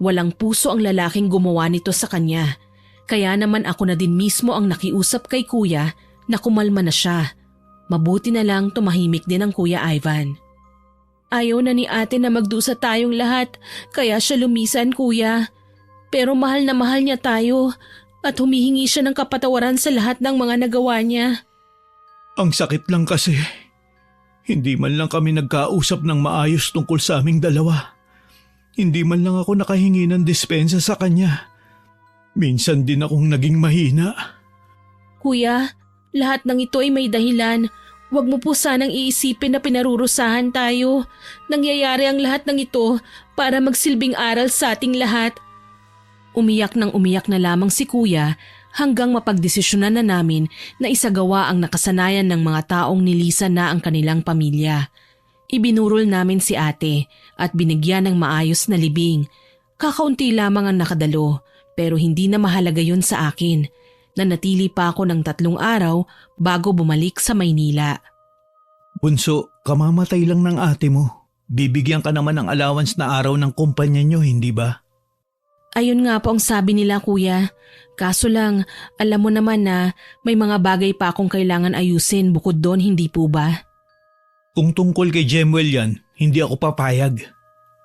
Walang puso ang lalaking gumawa nito sa kanya. Kaya naman ako na din mismo ang nakiusap kay kuya na kumalma na siya. Mabuti na lang tumahimik din ang Kuya Ivan. Ayaw na ni ate na magdusa tayong lahat kaya siya lumisan kuya. Pero mahal na mahal niya tayo at humihingi siya ng kapatawaran sa lahat ng mga nagawa niya.
Ang sakit lang kasi. Hindi man lang kami nagkausap ng maayos tungkol sa aming dalawa. Hindi man lang ako nakahingi ng dispensa sa kanya. Minsan din akong naging mahina.
Kuya, lahat ng ito ay may dahilan. Huwag mo po sanang iisipin na pinarurusahan tayo. Nangyayari ang lahat ng ito para magsilbing aral sa ating lahat. Umiyak na lamang si kuya hanggang mapagdesisyonan na namin na isagawa ang nakasanayan ng mga taong nilisan na ang kanilang pamilya. Ibinurol namin si ate at binigyan ng maayos na libing. Kakaunti lamang ang nakadalo pero hindi na mahalaga yun sa akin. Nanatili pa ako ng 3 araw bago bumalik sa Maynila.
Bunso, kamamatay lang ng ate mo. Bibigyan ka naman ng allowance na araw ng kumpanya nyo, hindi ba?
Ayun nga po ang sabi nila kuya. Kaso lang, alam mo naman na may mga bagay pa akong kailangan ayusin bukod doon, hindi po ba?
Kung tungkol kay Jemuel yan, hindi ako papayag.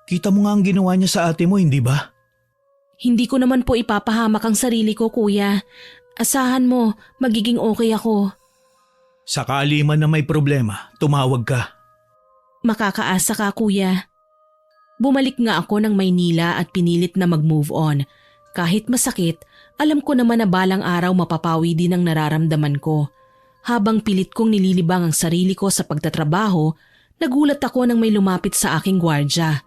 Kita mo nga ang ginawa niya sa ate mo, hindi ba?
Hindi ko naman po ipapahamak ang sarili ko kuya. Asahan mo, magiging okay ako.
Sakali man na may problema, tumawag ka.
Makakaasa ka kuya. Bumalik nga ako ng Maynila at pinilit na mag-move on. Kahit masakit, alam ko naman na balang araw mapapawi din ang nararamdaman ko. Habang pilit kong nililibang ang sarili ko sa pagtatrabaho, nagulat ako nang may lumapit sa aking gwardya.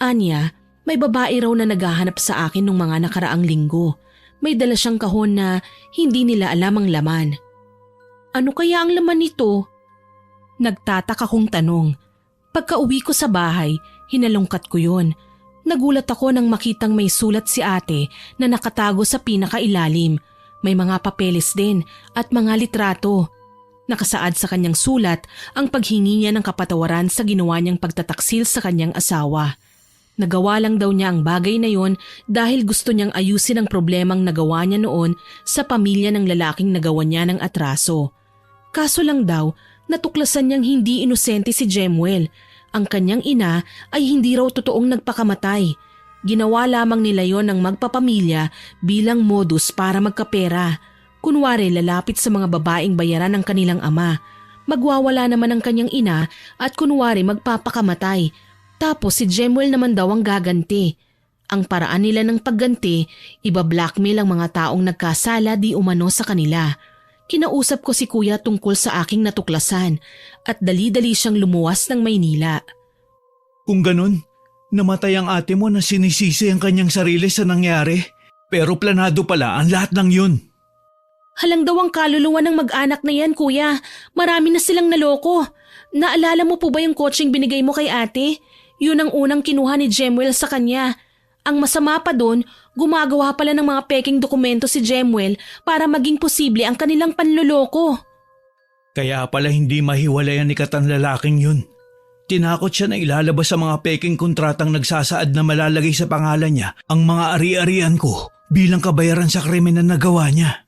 Anya, may babae raw na naghahanap sa akin nung mga nakaraang linggo. May dala siyang kahon na hindi nila alam ang laman. Ano kaya ang laman nito? Nagtataka kong tanong. Pagka-uwi ko sa bahay, hinalungkat ko yun. Nagulat ako nang makitang may sulat si ate na nakatago sa pinakailalim. May mga papeles din at mga litrato. Nakasaad sa kanyang sulat ang paghingi niya ng kapatawaran sa ginawa niyang pagtataksil sa kanyang asawa. Nagawa lang daw niya ang bagay na yon dahil gusto niyang ayusin ang problemang nagawa niya noon sa pamilya ng lalaking nagawa niya ng atraso. Kaso lang daw, natuklasan niyang hindi inosente si Jemuel. Ang kanyang ina ay hindi raw totoong nagpakamatay. Ginawa lamang nila yon ng magpapamilya bilang modus para magkapera. Kunwari lalapit sa mga babaeng bayaran ng kanilang ama. Magwawala naman ang kanyang ina at kunwari magpapakamatay. Tapos si Jemuel naman daw ang gaganti. Ang paraan nila ng pagganti, iba-blackmail ang mga taong nagkasala di umano sa kanila. Kinausap ko si kuya tungkol sa aking natuklasan at dali-dali siyang lumuwas ng Maynila.
Kung ganun, namatay ang ate mo na sinisisi ang kanyang sarili sa nangyari. Pero planado pala ang lahat ng yun.
Halang daw ang kaluluwa ng mag-anak na yan, kuya. Marami na silang naloko. Naalala mo po ba yung kotseng binigay mo kay ate? Yun ang unang kinuha ni Jemuel sa kanya. Ang masama pa doon, gumagawa pala ng mga peking dokumento si Jemuel para maging posible ang kanilang panloloko.
Kaya pala hindi mahiwalayan ni Kat ang lalaking yun. Tinakot siya na ilalabas sa mga peking kontratang nagsasaad na malalagay sa pangalan niya ang mga ari-arian ko bilang kabayaran sa krimen na nagawa niya.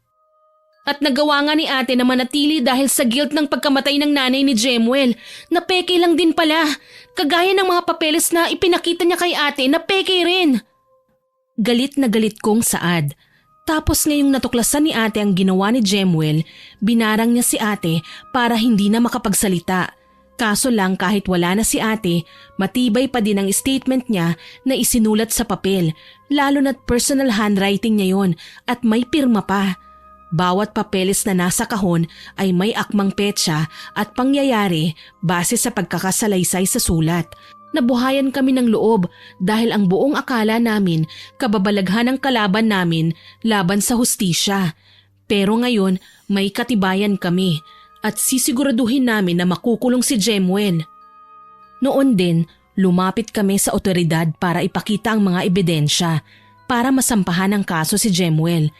At nagawa nga ni ate na manatili dahil sa guilt ng pagkamatay ng nanay ni Jemuel. Na peke lang din pala. Kagaya ng mga papeles na ipinakita niya kay ate na peke rin. Galit na galit kong saad. Tapos ngayong natuklasan ni ate ang ginawa ni Jemuel, binarang niya si ate para hindi na makapagsalita. Kaso lang kahit wala na si ate, matibay pa din ang statement niya na isinulat sa papel. Lalo na't personal handwriting niya yon at may pirma pa. Bawat papeles na nasa kahon ay may akmang petsa at pangyayari base sa pagkakasalaysay sa sulat. Nabuhayan kami ng loob dahil ang buong akala namin kababalaghan ng kalaban namin laban sa hustisya. Pero ngayon may katibayan kami at sisiguraduhin namin na makukulong si Jemuel. Noon din, lumapit kami sa otoridad para ipakita ang mga ebidensya para masampahan ang kaso si Jemuel.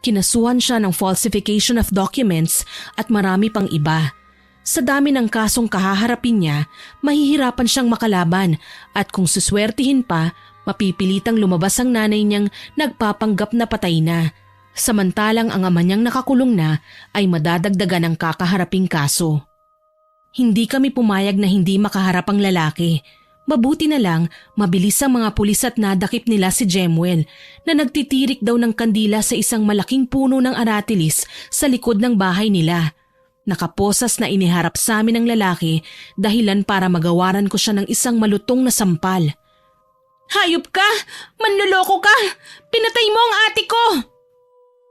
Kinasuhan siya ng falsification of documents at marami pang iba. Sa dami ng kasong kahaharapin niya, mahihirapan siyang makalaban at kung suswertihin pa, mapipilitang lumabas ang nanay niyang nagpapanggap na patay na. Samantalang ang ama niyang nakakulong na ay madadagdagan ang kakaharaping kaso. Hindi kami pumayag na hindi makaharap ang lalaki. Mabuti na lang, mabilis ang mga pulis at nadakip nila si Jemuel na nagtitirik daw ng kandila sa isang malaking puno ng aratilis sa likod ng bahay nila. Nakaposas na iniharap sa amin ng lalaki dahilan para magawaran ko siya ng isang malutong na sampal. Hayop ka! Manloloko ka! Pinatay mo ang ate ko!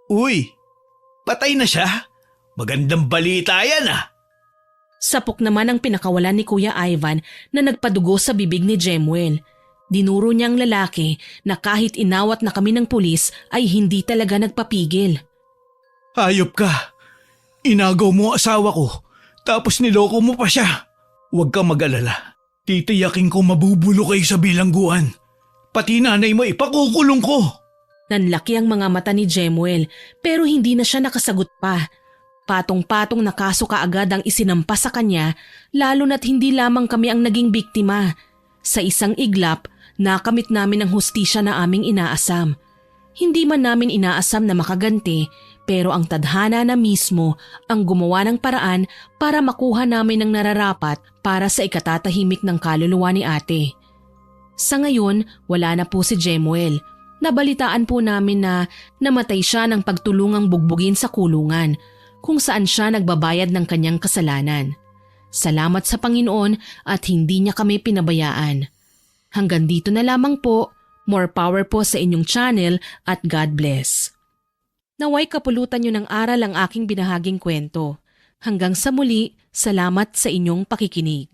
Uy, patay na siya? Magandang balita yan ah!
Sapok naman ang pinakawalan ni Kuya Ivan na nagpadugo sa bibig ni Jemuel. Dinuro niya ang lalaki na kahit inawat na kami ng pulis ay hindi talaga nagpapigil.
Hayop ka! Inagaw mo ang asawa ko, tapos niloko mo pa siya. Huwag kang mag-alala. Titiyakin ko mabubulo kayo sa bilangguan. Pati nanay mo ipakukulong ko.
Nanlaki ang mga mata ni Jemuel pero hindi na siya nakasagot pa. Patong-patong na kaso kaagad ang isinampa sa kanya lalo na't hindi lamang kami ang naging biktima. Sa isang iglap, nakamit namin ang hustisya na aming inaasam. Hindi man namin inaasam na makaganti pero ang tadhana na mismo ang gumawa ng paraan para makuha namin ang nararapat para sa ikatatahimik ng kaluluwa ni ate. Sa ngayon, wala na po si Jemuel. Nabalitaan po namin na namatay siya ng pagtulungang bugbugin sa kulungan kung saan siya nagbabayad ng kanyang kasalanan. Salamat sa Panginoon at hindi niya kami pinabayaan. Hanggang dito na lamang po, more power po sa inyong channel at God bless. Naway kapulutan niyo ng aral ang aking binahaging kwento. Hanggang sa muli, salamat sa inyong pakikinig.